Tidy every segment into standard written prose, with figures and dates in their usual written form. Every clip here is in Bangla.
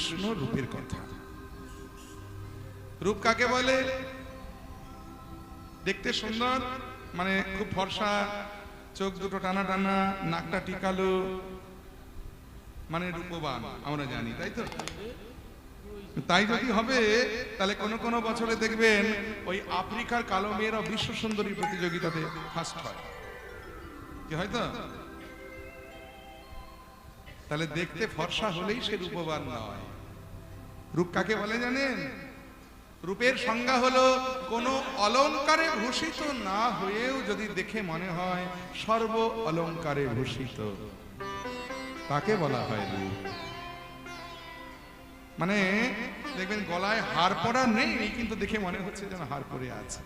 কৃষ্ণ রূপের কথা। রূপ কাকে বলে? দেখতে সুন্দর মানে খুব ফর্সা, চোখ দুটো টানা টানা, নাকটা টিকালো, মানে রূপবান আমরা জানি, তাই তো? তাই যদি হবে তাহলে কোন কোন বছরে দেখবেন ওই আফ্রিকার কালো মেয়েরা বিশ্ব সুন্দরী প্রতিযোগিতাতে ফার্স্ট হয়, কি হয়তো? তাহলে দেখতে ফর্সা হলেই সে রূপবান নয়। রূপ কাকে বলে জানেন? রূপের সংজ্ঞা হলো কোন অলংকারে ভূষিত না হয়েও যদি দেখে মনে হয় সর্ব অলংকারে ভূষিত, তাকে বলা হয় রূপ। মানে দেখবেন গলায় হার পরা নেই কিন্তু দেখে মনে হচ্ছে যেন হার পরে আছে,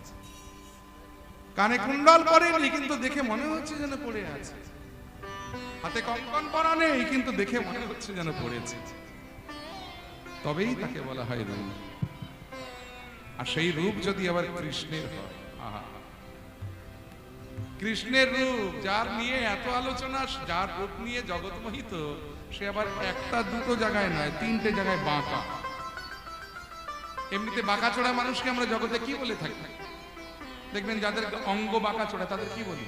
কানে কুণ্ডল পরেনি কিন্তু দেখে মনে হচ্ছে যেন পড়ে আছে, হাতে কঙ্কন পরা নেই কিন্তু দেখে মনে হচ্ছে যেন পড়েছে, তবেই তাকে বলা হয় রূপ। আর সেই রূপ যদি আবার কৃষ্ণের হয়, আহা, কৃষ্ণের রূপ যার নিয়ে এত আলোচনা, যার রূপ নিয়ে জগৎ মোহিত, সে আবার একটা দুটো জায়গায় নয়, তিনটে জায়গায় বাঁকা। এমনিতে বাঁকা চোড়া মানুষকে আমরা জগতে কি বলে থাকি? দেখবেন যাদের অঙ্গ বাঁকা চোড়া তাদের কি বলি?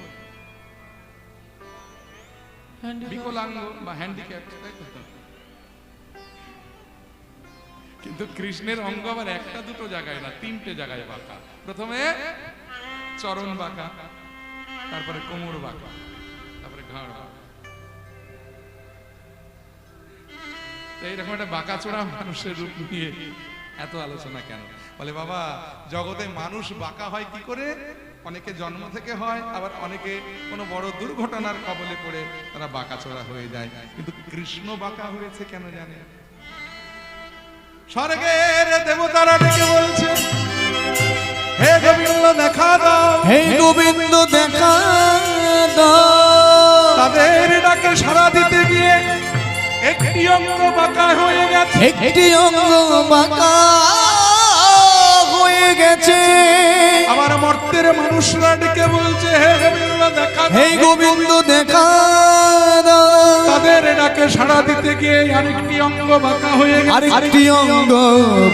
বিকলাঙ্গ বা হ্যান্ডিক্যাপ, তাই তো? কিন্তু কৃষ্ণের অঙ্গ আবার একটা দুটো জায়গায় না, তিনটে জায়গায় বাঁকা। প্রথমে চরণ বাঁকা, তারপরে কোমর বাঁকা, তারপরে ঘাড় বাঁকা। এইরকম একটা বাঁকা চোড়া মানুষের রূপ নিয়ে এত আলোচনা কেন? বলে বাবা, জগতে মানুষ বাঁকা হয় কি করে? অনেকে জন্ম থেকে হয়, আবার অনেকে কোনো বড় দুর্ঘটনার কবলে পড়ে তারা বাঁকা চোড়া হয়ে যায়। কিন্তু কৃষ্ণ বাঁকা হয়েছে কেন জানে? স্বর্গের দেবতারা ডেকে বলছে, হে গোবিন্দ দেখা দাও, হে গোবিন্দ দেখা দাও। তাদের ডাকে সাড়া দিতে গিয়ে একটি অঙ্গ বাঁকা হয়ে গেছে, একটি অঙ্গ বাঁকা হয়ে গেছে। আমার মর্তের মানুষরা ডেকে বলছে, হে গোবিন্দ দেখা দাও, হে গোবিন্দ দেখা দাও। তাদের ডাকে সাড়া দিতে গিয়ে আরেকটি অঙ্গ বাঁকা হয়ে গেছে, আরেকটি অঙ্গ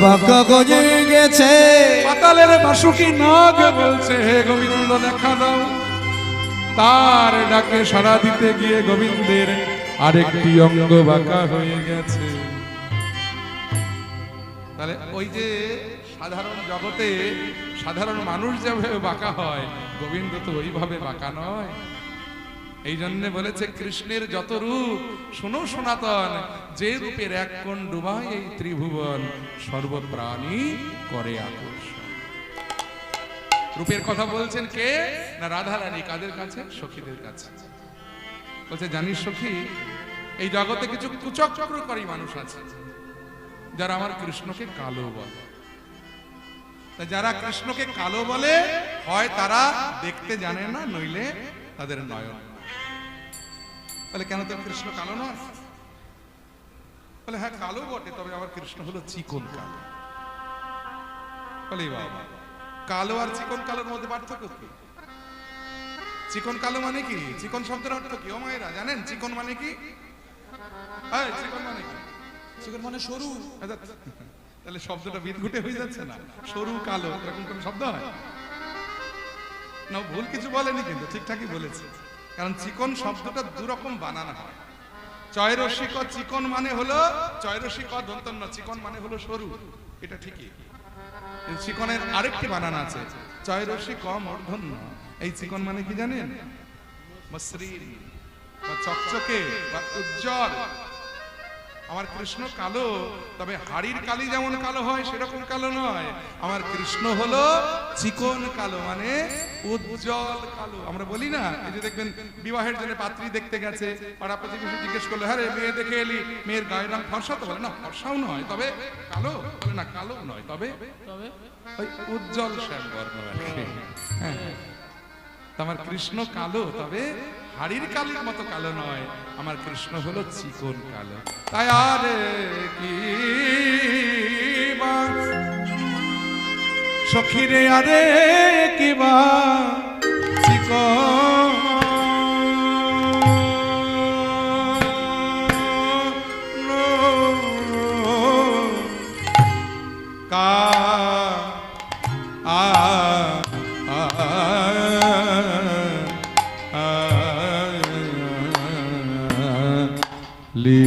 বাঁকা হয়ে গেছে। পাতালের বাসুকি নাগ বলছে, হে গোবিন্দ দেখা দাও, তার ডাকে সাড়া দিতে গিয়ে গোবিন্দের আরেকটি অঙ্গ বাঁকা হয়ে গেছে। তাহলে ওই যে সাধারণ জগতে সাধারণ মানুষ যেভাবে বাঁকা হয়, গোবিন্দ তো ওইভাবে বাঁকা নয়। এই জন্য বলেছে কৃষ্ণের যত রূপ শোনো সনাতন, যে রূপের এক কোণ ডুবায় এই ত্রিভুবন, সর্বপ্রাণী করে আকর্ষণ। রূপের কথা বলছেন কে? না রাধা রানী। কাদের কাছে? সখীদের কাছে। বলছে, জানিস সখী, এই জগতে কিছু কুচক্রকারী মানুষ আছে যারা আমার কৃষ্ণকে কালো বলে। যারা কৃষ্ণকে কালো বলে, হয় তারা দেখতে জানে না, নইলে তাদের নয়ন। বলে কেন তোর কৃষ্ণ কালো নয়? বলে হ্যাঁ কালো বটে, তবে আমার কৃষ্ণ হলো চিকন কালো। বলে বাবা, কালো আর চিকন কালোর মধ্যে পার্থক্য কি? চিকন কালো মানে কি? চিকন শব্দের অর্থ কি ও মায়েরা জানেন? চিকন মানে কি? চিকন মানে কি? চিকন মানে সরু। তাহলে শব্দটা বিদঘুটে হয়ে যাচ্ছে না? সরু কালো এরকম কোন শব্দ হয় না? ভুল কিছু বলেনি, কিন্তু ঠিকঠাকই বলেছে। কারণ চিকন শব্দটা দুরকম বানানো হয়। চয়রসিক চিকন মানে হলো চয়রসিক দন্তন্য, চিকন মানে হলো সরু, এটা ঠিকই। চিকনের আরেকটি বানান আছে, চয়রসিক মূর্ধন্য। এই চিকন মানে কি জানেন? মসৃণ বা চকচকে বা উজ্জ্বল। আমার কৃষ্ণ কালো, তবে হাড়ির কালি যেমন কালো হয় সেরকম কালো নয়। আমার কৃষ্ণ হলো চিকন কালো, মানে উজ্জ্বল কালো। আমরা বলি না, এই যে দেখবেন বিবাহের জন্য পাত্রী দেখতে গেছে, পাড়া প্রতিবেশী জিজ্ঞেস করলো, হ্যাঁ রে মেয়ে দেখে এলি, মেয়ের গায়ের রং ফর্সা? তো বলে না ফর্সাও নয়, তবে কালো। বলে না কালো নয়, তবে ওই উজ্জ্বল শ্যাম বর্ণ আর কি। হ্যাঁ, আমার কৃষ্ণ কালো, তবে হাড়ির কালির মতো কালো নয়। আমার কৃষ্ণ হলো চিকন কালো। তাই আরে কি সখীরে, আরে কি বা চিকন কা আ আ লি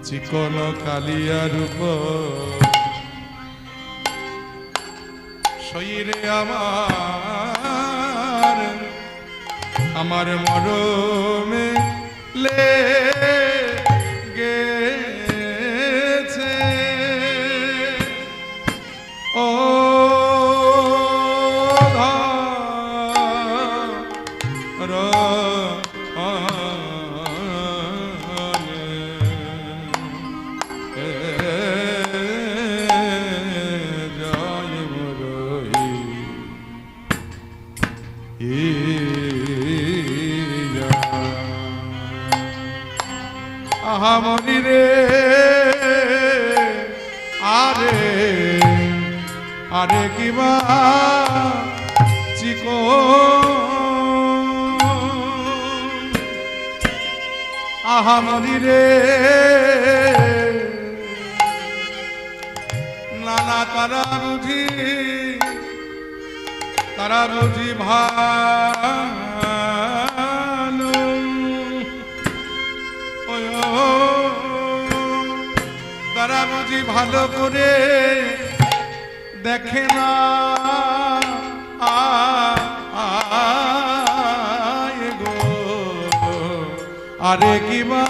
চিকন কালিয়া রূপ শরীরে আমার মরমে লেগেছে ও আহামরি রে আরে আরে কিবা চিকো আহামরি রে নানা তারা বুঝি ভালো তারা বুঝি ভালো করে দেখে না গো আরে কিবা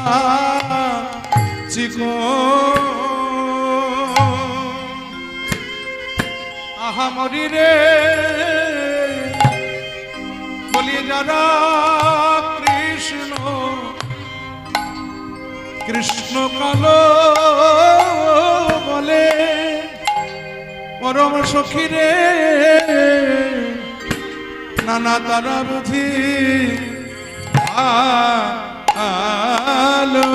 চিকো আহামরি রে বলি যারা কৃষ্ণ কৃষ্ণ কালো বলে পরম সখী রে নানা তারা বুঝি আলো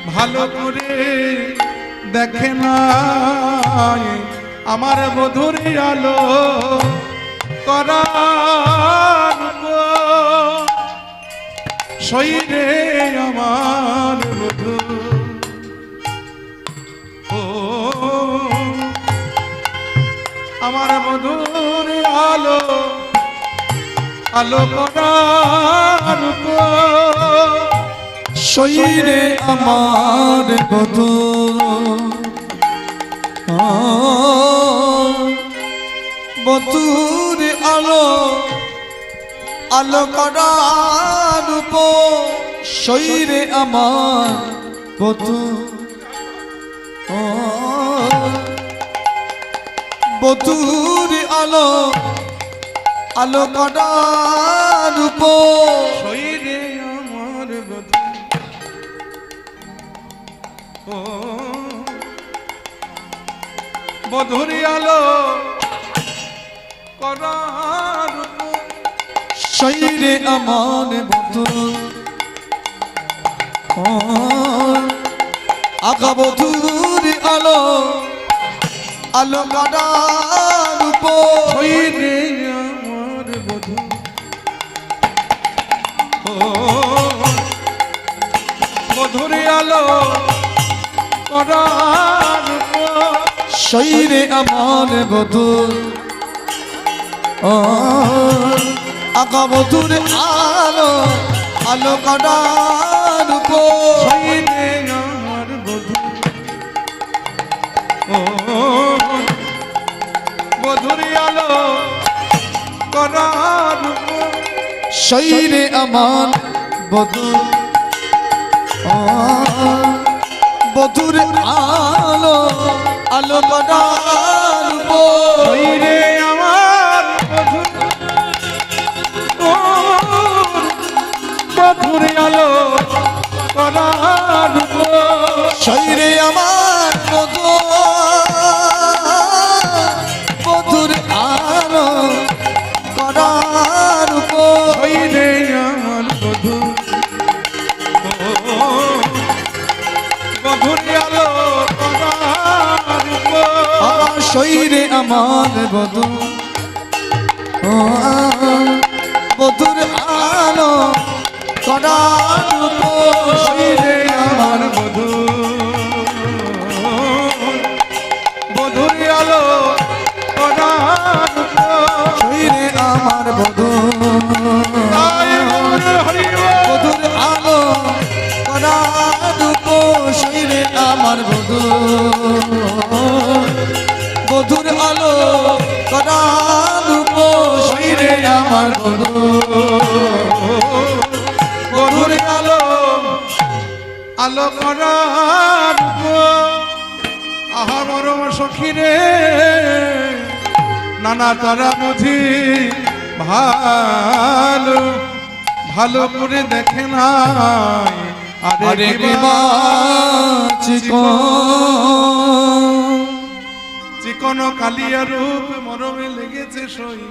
ভালো করে দেখে না আমার বধুরি আলো করার শরীরে আমার বধূ ও আমার বধুর আলো আলো করার শরীরে আমার বধূ বধূর আলো আলো করার শরীরে আমার বধূ বধূর আলো আলো করার শরীরে আমার বধূ ও বধূর আলো করার শরীরে আমার বধূ আগা বধূর আলো আলো করার শরীরে আমার বধূ ও বধূর আলো করার শরীরে আমার বধূ আগা বধূর আলো আলো করার শরীরে আমার বধূ ও বধূর আলো করার শরীরে আমার বধূ বধূর আলো আলো করার শরীরে আমার বধূ ও বধূর আলো করার শরীরে আমার বধূ বধূর আলো করার শরীরে আমার বধূ বধূর আলো করার আমার শরীরে আমার বধূ বধূর আলো করার শরীরে আমার মধুর আলো আলো করার আহা মরম সখী রে নানা তারা বুঝি ভালো ভালো করে দেখে নাই আরে কিবা চিকন কালিয়া রূপ মরমে লেগেছে সই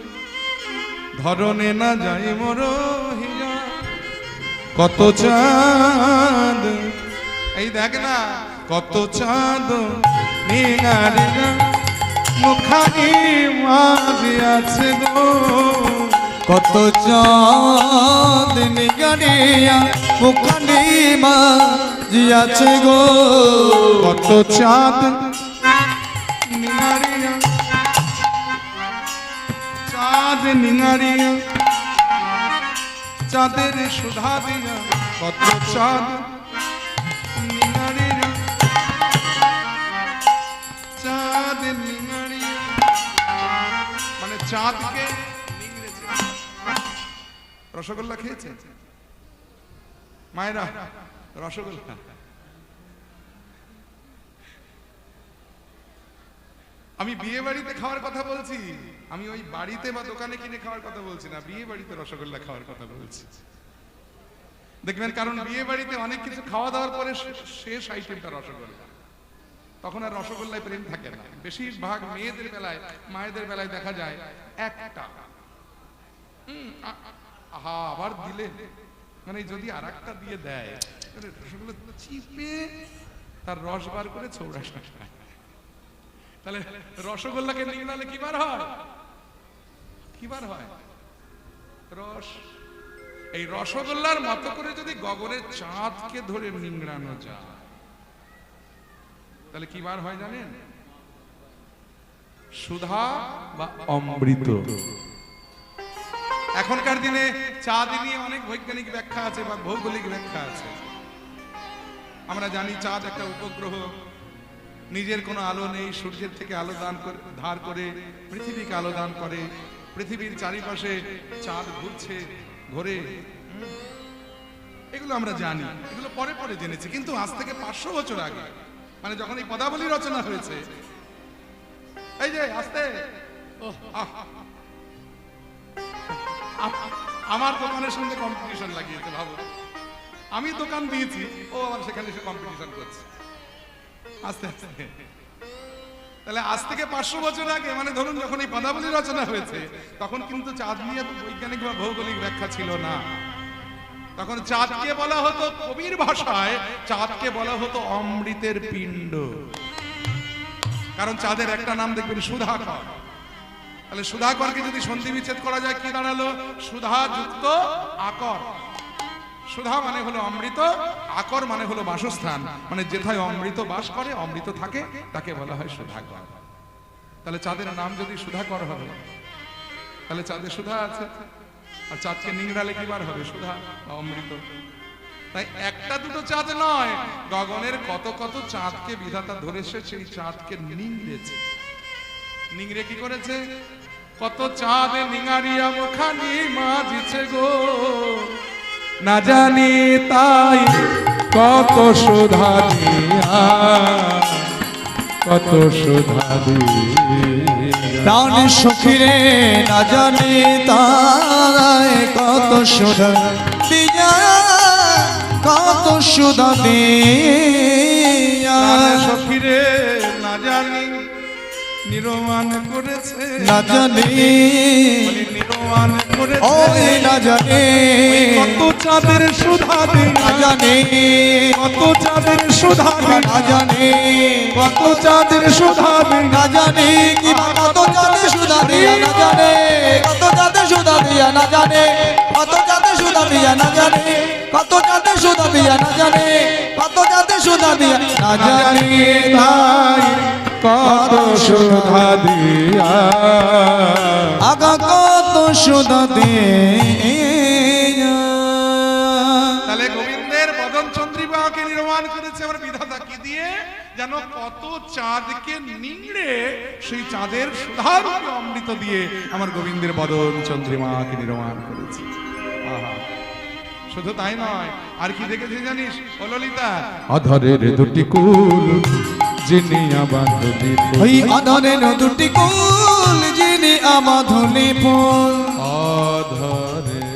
ধরনে না যাই মরহিয়া কত চাঁদ এই দেখ না কত চাঁদ নিগারিয়া মুখানি মাঝে আছে গো কত চাঁদ নিগারিয়া মুখানি মাঝিয়াছে গো কত চাঁদ নিগারিয়া চাঁদ নিগারিয়া চাঁদের সুধা দিয়া কত চাঁদ নিগারিয়া চাঁদ নিগারিয়া মানে চাঁদকে নিংড়েছে। রসগোল্লা খেয়েছে মায়েরা? রসগোল্লা আমি বিয়ে বাড়িতে খাওয়ার কথা বলছি, আমি ওই বাড়িতে বা দোকানে কিনে খাওয়ার কথা বলছি না, বিয়ে বাড়িতে রসগোল্লা খাওয়ার কথা বলছি। দেখবেন কারণ বিয়ে বাড়িতে অনেক কিছু খাওয়া দাওয়ার পরে শেষ আইটেমটা রসগোল্লা, তখন আর রসগোল্লায় প্রেম থাকে না। বেশিরভাগ মেয়েদের বেলায় মায়েদের বেলায় দেখা যায় একটা আহা আবার দিলে মানে যদি আর একটা দিয়ে দেয় রসগোল্লা চিপে তার রস বার করে ছৌড়া খায়। তাহলে রসগোল্লাকে নিংড়ালে কি বার হয়? কি বার হয়? রস। এই রসগোল্লার মতো করে যদি গগনের চাঁদকে ধরে নিংড়ানো যায় তাহলে কি বার হয় জানেন? সুধা বা অমৃত। এখনকার দিনে চাঁদ নিয়ে অনেক বৈজ্ঞানিক ব্যাখ্যা আছে বা ভৌগোলিক ব্যাখ্যা আছে। আমরা জানি চাঁদ একটা উপগ্রহ, নিজের কোনো আলো নেই, সূর্যের থেকে আলো ধার করে পৃথিবীকে আলো দান করে, পৃথিবীর চারিপাশে চাঁদ ঘুরছে ঘোরে, এগুলো আমরা জানি, এগুলো পরে পরে জেনেছি। কিন্তু আজ থেকে 500 বছর আগে মানে যখন এই পদাবলী রচনা হয়েছে, এই যে আস্তে আমার দোকানের সঙ্গে কম্পিটিশন লাগিয়েছে, ভাবো আমি দোকান দিয়েছি, ও আবার সেখানে এসে কম্পিটিশন করছে আস্তে আস্তে। তাহলে আজ থেকে 500 বছর আগে মানে ধরুন যখন এই পদাবলী রচনা হয়েছে তখন কিন্তু চাঁদ নিয়ে বৈজ্ঞানিক বা ভৌগোলিক ব্যাখ্যা ছিল না। তখন চাঁদকে বলা হতো, কবির ভাষায় চাঁদকে বলা হতো অমৃতের পিণ্ড। কারণ চাঁদের একটা নাম দেখবেন সুধাকর। তাহলে সুধাকরকে যদি সন্ধি বিচ্ছেদ করা যায় কি দাঁড়ালো? সুধা যুক্ত আকর। সুধা মানে হলো অমৃত, আকর মানে হলো বাসস্থান, মানে যেথায় অমৃত বাস করে, অমৃত থাকে, তাকে বলা হয় সুধাকর। তাহলে চাঁদের নাম যদি সুধাকর হবে তাহলে চাঁদে সুধা আছে, আর চাঁদকে নিংড়ালে কি বার হবে? সুধা অমৃত। তাই একটা দুটো চাঁদ নয়, গগনের কত কত চাঁদকে বিধাতা ধরেছে, সেই চাঁদকে নিংড়েছে। নিংড়ে কি করেছে? কত চাঁদ নিঙারিয়া মুখানি মাঝিছে গো, না জানি তাই কত সুধা দিয়া, কত সুধা দিয়া প্রাণ সখীরে না জানি তাই কত সুধা দিয়া, কত সুধা দিয়া। সখীরে না জানি নির্মাণ করেছে, না জানি নির্মাণ করেছে, ওই না জানি কত চাঁদের সুধা দিয়া, না জানি কত চাঁদের সুধা দিয়া, না জানি কত চাঁদের সুধা দিয়া, না জানি কি কত চাঁদে সুধা দিয়া, না জানে কত চাঁদে সুধা দিয়া, না জানে কত চাঁদে সুধা দিয়া, না জানে কত চাঁদে সুধা দিয়া, না জানে কত চাঁদে সুধা দিয়া, না জানি তাই কত সুধা দিয়া, আগা কত সুধা দিয়া। তাহলে গোবিন্দের আমাদের বদন চন্দ্রিমাকে নির্মাণ করেছে আমার বিধাতা কি দিয়ে? যেন কত চাঁদকে নিংড়ে সেই চাঁদের সুধারূপী অমৃত দিয়ে আমার গোবিন্দের বদন চন্দ্রিমাকে নির্মাণ করেছে। আহা, শুধু তাই নয়, আর কি দেখেছে জানিস ও ললিতা? অধরের দুটি কুল জিনিয়া বাঁধলি ওই অধরের দুটি কুল যিনি আমাধুলি ফুল। অধরের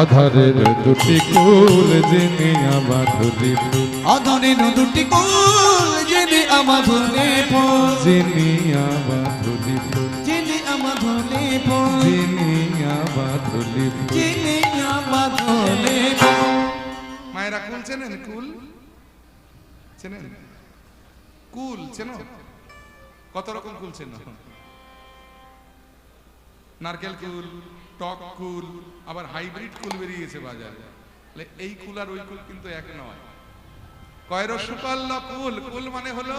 অধরের দুটি কুল জিনিয়া বাঁধলি ফুল। অধরের দুটি কুল যিনি আমাধুলি ফুল। জিনিয়া বাঁধলি ফুল। যিনি আমাধুলি ফুল। জিনিয়া বাঁধলি ফুল। যিনি আমাধুলি ফুল। মায়েরা কুল চেনেন? কুল চেনেন? কুল চেনো? কত রকম কুল চেনো? নারকেল কুল, টক কুল, আবার হাইব্রিড কুল বেরিয়েছে বাজারে। এই কুল আর ওই কুল কিন্তু এক নয়। কয় রসুকাল্ল কুল, কুল মানে হলো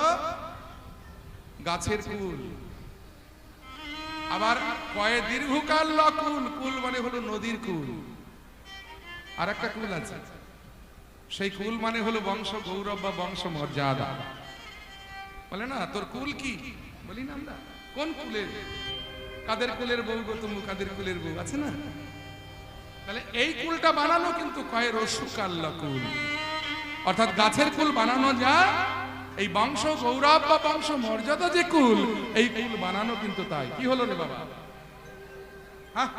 গাছের কুল। আবার কয় দীর্ঘকাল্ল কুল, কুল মানে হলো নদীর কুল। আর একটা কুল আছে, সেই কুল মানে হলো বংশ গৌরব বা বংশ মর্যাদা। বলে না তোর কুল কি, বলি না আমরা কোন কুলের, কাদের কুলের বউ গো তুমি, কাদের কুলের বউ, আছে না? তাহলে এই কুলটা বানানো কিন্তু কয় রসুকাল্লা কুল, অর্থাৎ গাছের কুল বানানো যায়। এই বংশ গৌরব বা বংশ মর্যাদা যে কুল, এই কুল বানানো কিন্তু তাই। কি হলো রে বাবা? হ্যাঁ,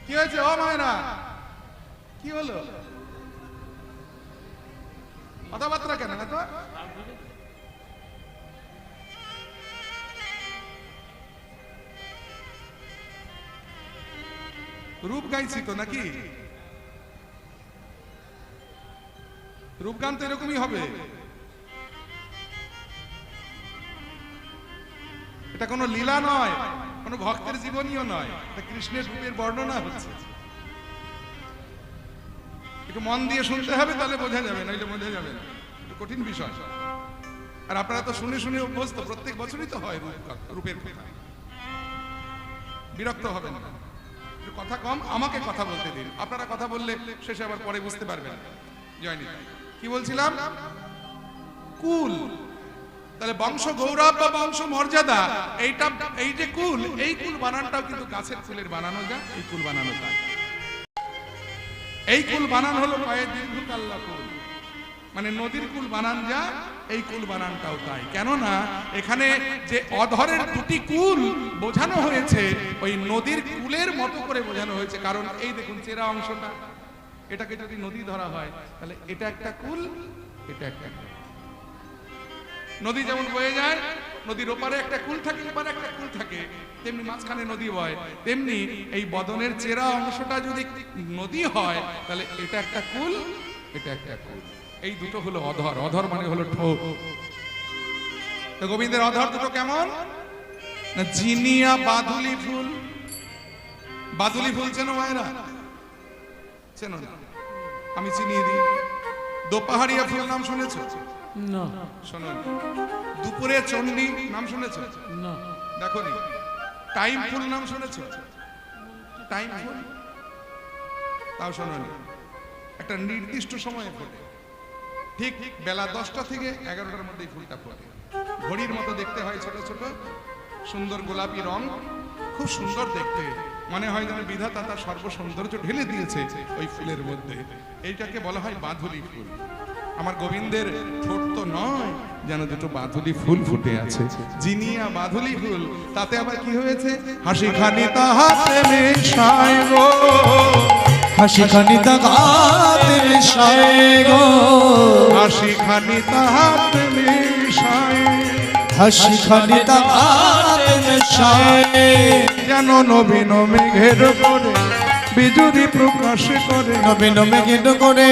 কি হয়েছে ও মায়েরা? কি হলো? কথাবার্তা কেন না তো? রূপ গাইছি তো নাকি? রূপ গান তো এরকমই হবে। এটা কোনো লীলা নয়, কোনো ভক্তের জীবনীও নয়, এটা কৃষ্ণের রূপের বর্ণনা হচ্ছে। একটু মন দিয়ে শুনতে হবে, তাহলে বোঝা যাবে, নইলে বোঝা যাবে না। একটু কঠিন বিষয়। আর আপনারা তো শুনে শুনে অভ্যস্ত, প্রত্যেক বছরই তো হয় রূপের কথা। বিরক্ত হবেন না, কথা কম, আমাকে কথা বলতে দিন। আপনারা কথা বললে শেষে আবার পরে বুঝতে পারবেন। জয়নি, কি বলছিলাম? কুল, তাহলে বংশ গৌরব বা বংশ মর্যাদা, এইটা এই যে কুল, এই কুল বানানটাও কিন্তু গাছের ফুলের বানানো যায়। এই কুল বানানো যায়, এই কুল বানান হলো পায়ে দীর্ঘকাল্লা কুল, মানে নদীর কুল বানান যা, এই কুল বানানটাও তাই। কেননা এখানে যে অধরের দুটি কুল বোঝানো হয়েছে, ওই নদীর কুলের মতো করে বোঝানো হয়েছে। কারণ এই দেখুন চেরা অংশটা, এটাকে যদি নদী ধরা হয়, তাহলে এটা একটা কুল, এটা একটা কুল। নদী যেমন বয়ে যায়, নদীর ওপারে একটা কুল থাকে, এপারে একটা কুল থাকে, তেমনি মাঝখানে নদী বয়। তেমনি এই বদনের চেরা অংশটা যদি নদী হয়, তাহলে এটা একটা কুল, এটা একটা কুল। এই দুটো হলো অধর। অধর মানে হলো ঠোঁট। তো গোবিন্দের অধর দুটো কেমন না? জিনিয়া বাদুলি ফুল। বাদুলি ফুল চেনো মায়েরা? চেনো না? আমি চিনিয়ে দিই। দোপাহাড়িয়া ফুল নাম শুনেছো? না। শোনো। দুপুরে চন্ডী নাম শুনেছো? না। দেখো নি। টাইম ফুল নাম শুনেছো? টাইম ফুল তাও শোনো নি। একটা নির্দিষ্ট সময়ে ফোটে, ঠিক বেলা 10টা থেকে 11টার মধ্যে ফুলটা ফোটে। ঘড়ির মতো দেখতে হয়, ছোট ছোট সুন্দর গোলাপি রং, খুব সুন্দর দেখতে। মনে হয় যেন বিধাতা তার সর্বসৌন্দর্য ঢেলে দিয়েছে ওই ফুলের মধ্যে। এইটাকে বলা হয় বাঁধুলি ফুল। আমার গোবিন্দের ঠোঁট তো নয়, যেন দুটো বাঁধুলি ফুল ফুটে আছে, জিনিয়া বাঁধুলি ফুল। তাতে আবার কি হয়েছে? হাসি খানি তাহাতে মেশায় গো, হাসি খানি তাহাতে মেশায় গো, হাসি খানি তাহাতে মেশায়, হাসি খানি তাহাতে মেশায়। যেন নবীন মেঘের করে বিজুরি প্রকাশ করে, নবীন মেঘের করে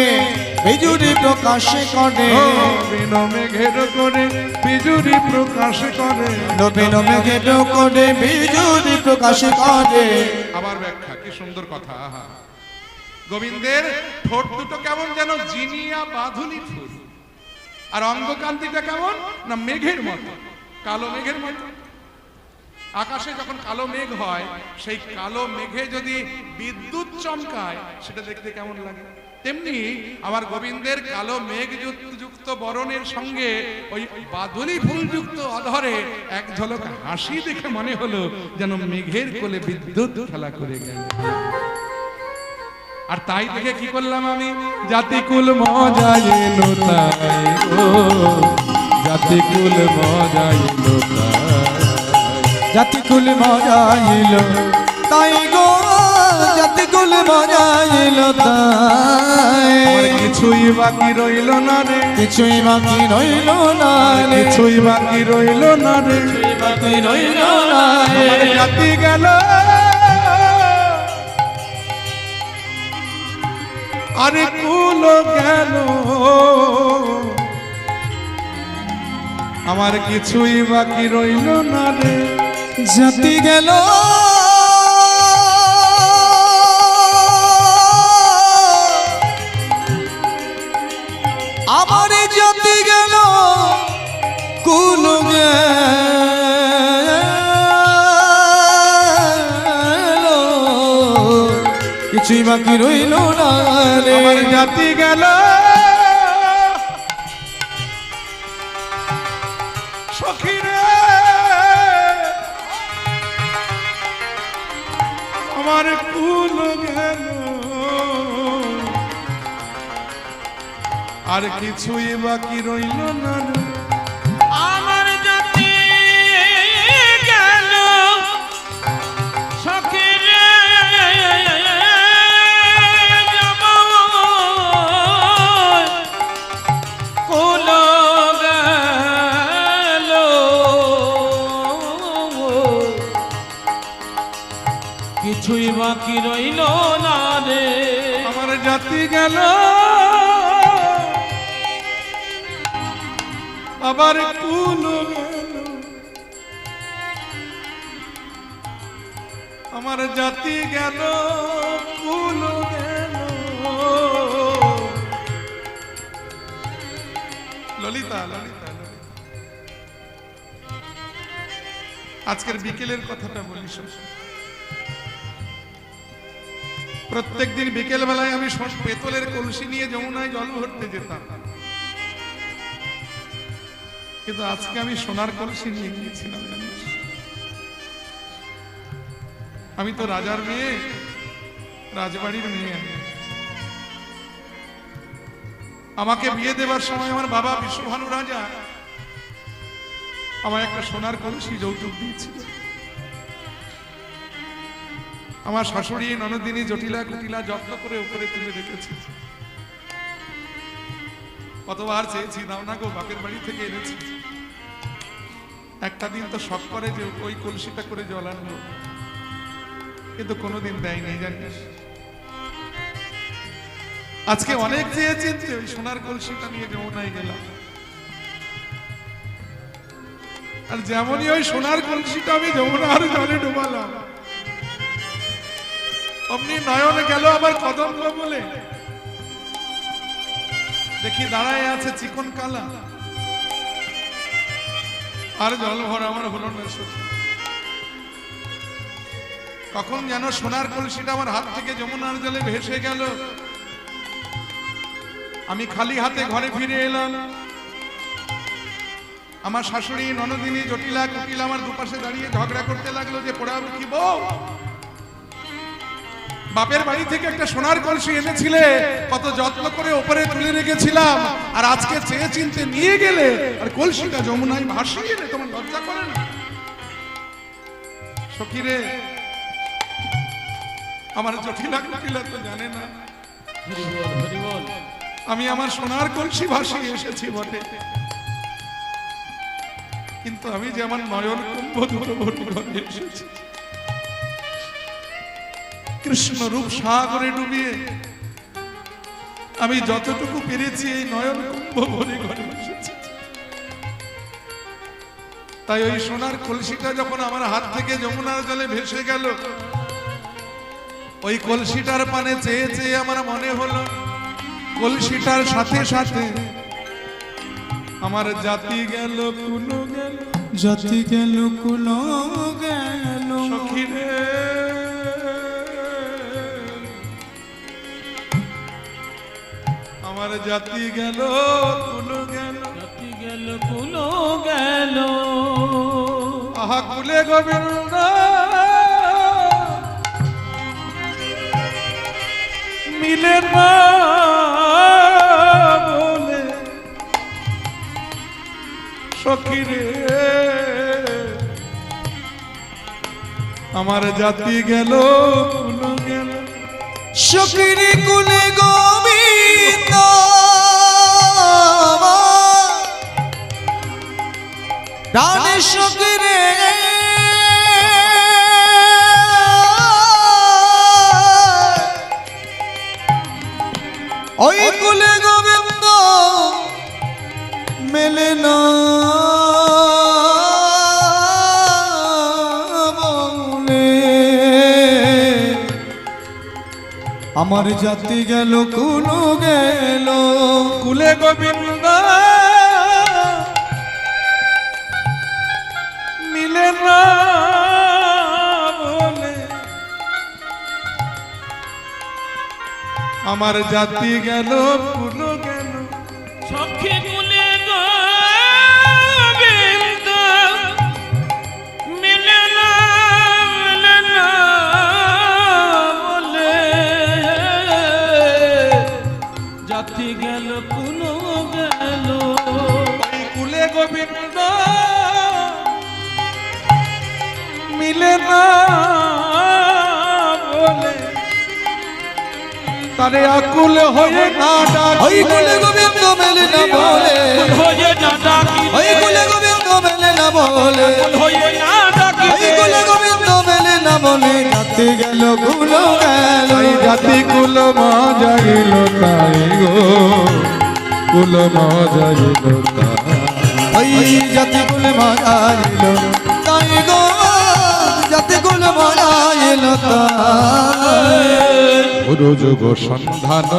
বিজুরি প্রকাশ করে, নবীন মেঘের করে বিজুরি প্রকাশ করে, নবীন মেঘের করে বিজুরি প্রকাশ করে। আবার ব্যাখ্যা, কি সুন্দর কথা। আহা, গোবিন্দের ঠোঁট দুটো কেমন যেন জিনিয়া বাঁধুলি ফুল। আর অঙ্গকান্তিটা কেমন না মেঘের মতো, কালো মেঘের মতো। আকাশে যখন কালো মেঘ হয়, সেই কালো মেঘে যদি বিদ্যুৎ চমকায় সেটা দেখতে কেমন লাগে, তেমনি আমার গোবিন্দের কালো মেঘ যুক্ত বরণের সঙ্গে ওই বাদুলি ফুলযুক্ত অধরে এক ঝলক হাসি দেখে মনে হলো যেন মেঘের কোলে বিদ্যুৎ খেলা করে গেল। আর তাই দেখে কি করলাম আমি, জাতিকুল মজা এলো তাই গো, জাতিকুল মজা এলো তাই, জাতিকুল মজা এলো তাই গো, জাতিকুল মজা এলো তাই। আমার কিছুই বাকি রইল না রে, কিছুই বাকি রইল না রে, কিছুই বাকি রইল না রে, কিছুই বাকি রইল না রে। আমার জাতি গেল আরে কুল গেল, আমার কিছুই বাকি রইল না রে, জাতি গেল আমার জাতি গেল, কুল গেল, কিছুই বাকি রইল না রে। আমার জাতি গেল সখী রে, আমার কুল গেল, আর কিছুই বাকি রইল না রে। আমার জাতি গেল সখী রে, কুল গেল, কিছুই বাকি রইল না রে। আমার জাতি গেল আবার কুল গেল, আমার জাতি গেল কুল গেল। ললিতা, ললিতা, ললিতা, আজকের বিকেলের কথাটা বলি শোন। প্রত্যেকদিন বিকেল বেলায় আমি পেতলের কলসি নিয়ে যমুনায় জল ভরতে যেতাম, কিন্তু আজকে আমি সোনার কলসি নিয়ে গিয়েছিলাম। আমি তো রাজার মেয়ে, রাজবাড়ির মেয়ে। আমাকে বিয়ে দেবার সময় আমার বাবা বিশ্বভানু রাজা আমায় একটা সোনার কলসি যৌতুক দিয়েছিল। আমার শাশুড়ি ননদিনী জটিলা কুটিলা যত্ন করে উপরে তুলে রেখেছি। কতবার চেয়েছি, দাও না গো, বাপের বাড়ি থেকে এনেছি। একটা দিন তো শখ করে যে ওই কলসিটা করে জল আনবো, কিন্তু কোনোদিন দেয়নি জানিস। আজকে অনেক চেয়েছি, ওই সোনার কলসিটা নিয়ে যমুনায় গেলাম। আর যেমনই ওই সোনার কলসিটা আমি যমুনার জলে ডুবালাম, অমনি নয়ন গেল আমার কদম বলে। দেখি দাঁড়ায় আছে চিকন কালা, আর জল ভরা আমার হলো না। কখন যেন সোনার কলসিটা আমার হাত থেকে যমুনার জলে ভেসে গেল। আমি খালি হাতে ঘরে ফিরে এলাম। আমার শাশুড়ি ননদিনী জটিলা কুটিলা আমার দুপাশে দাঁড়িয়ে ঝগড়া করতে লাগলো যে পোড়াবো কি বউ, বাপের বাড়ি থেকে একটা সোনার কলসি এনেছিলে, কত যত্ন করে উপরে তুলে রেখেছিলাম, আর আজকে চেয়ে চিনতে নিয়ে গেলে আর কলসিটা যমুনায় ভাসিয়ে গেলে, তোমার লজ্জা করে না? সখী রে, আমার জটিলা কুটিলা তো জানে না আমি আমার সোনার কলসি ভাসিয়ে এসেছি বটে, কিন্তু আমি যে আমার নয়ন কুম্ভ দূরবর্তী ঘরে এসেছি। কৃষ্ণ রূপ সাগরে ডুবিয়ে আমি যতটুকু পেরেছি এই নয়ন কুম্ভ ভরে ঘরে এসেছি। তাই ওই সোনার কলসিটা যখন আমার হাত থেকে যমুনার জলে ভেসে গেল, ওই কলসিটার পানে চেয়ে চেয়ে আমার মনে হলো কলসিটার সাথে সাথে আমার জাতি গেল কুলো গেল জাতি গেল কুলো গেল সখী রে আমার জাতি গেল কুলো গেল জাতি গেল কুলো গেল আহা কুলে গোবিন্দ মিলে না বলে সখী রে আমার জাতি গেল কুলো গেল সখীরে কুলে গোবিন্দ প্রাণে সখীরে ওই কুলে গোবিন্দ মেলে না বলে আমার জাতি গেল কুলো গেল কুলে গোবিন্দ মিলে না বলে আমার জাতি গেল কুলো গেল সখী কুলে গোবিন্দ মিলে না বলে জাতি গেল কুলো গেল ওই কুলে গোবিন্দ মিলে না বলে তারে আকুল হয়ে না ওই কুলে গোবিন্দ মেলে না বলে হয়ে না ডাকি ওই কুলে গোবিন্দ মেলে না বলে হয়ে না ডাকি ওই কুলে গোবিন্দ মেলে না বলে জাতি গেল কুলো গেল এই জাতি কুল মজা গেল তাই গো কুল মজা গেল তাই ওই জাতি কুলে মারা এলো তাই গো জাতি কুলে মারা এলো তাই গুরু যুগ সন্ধান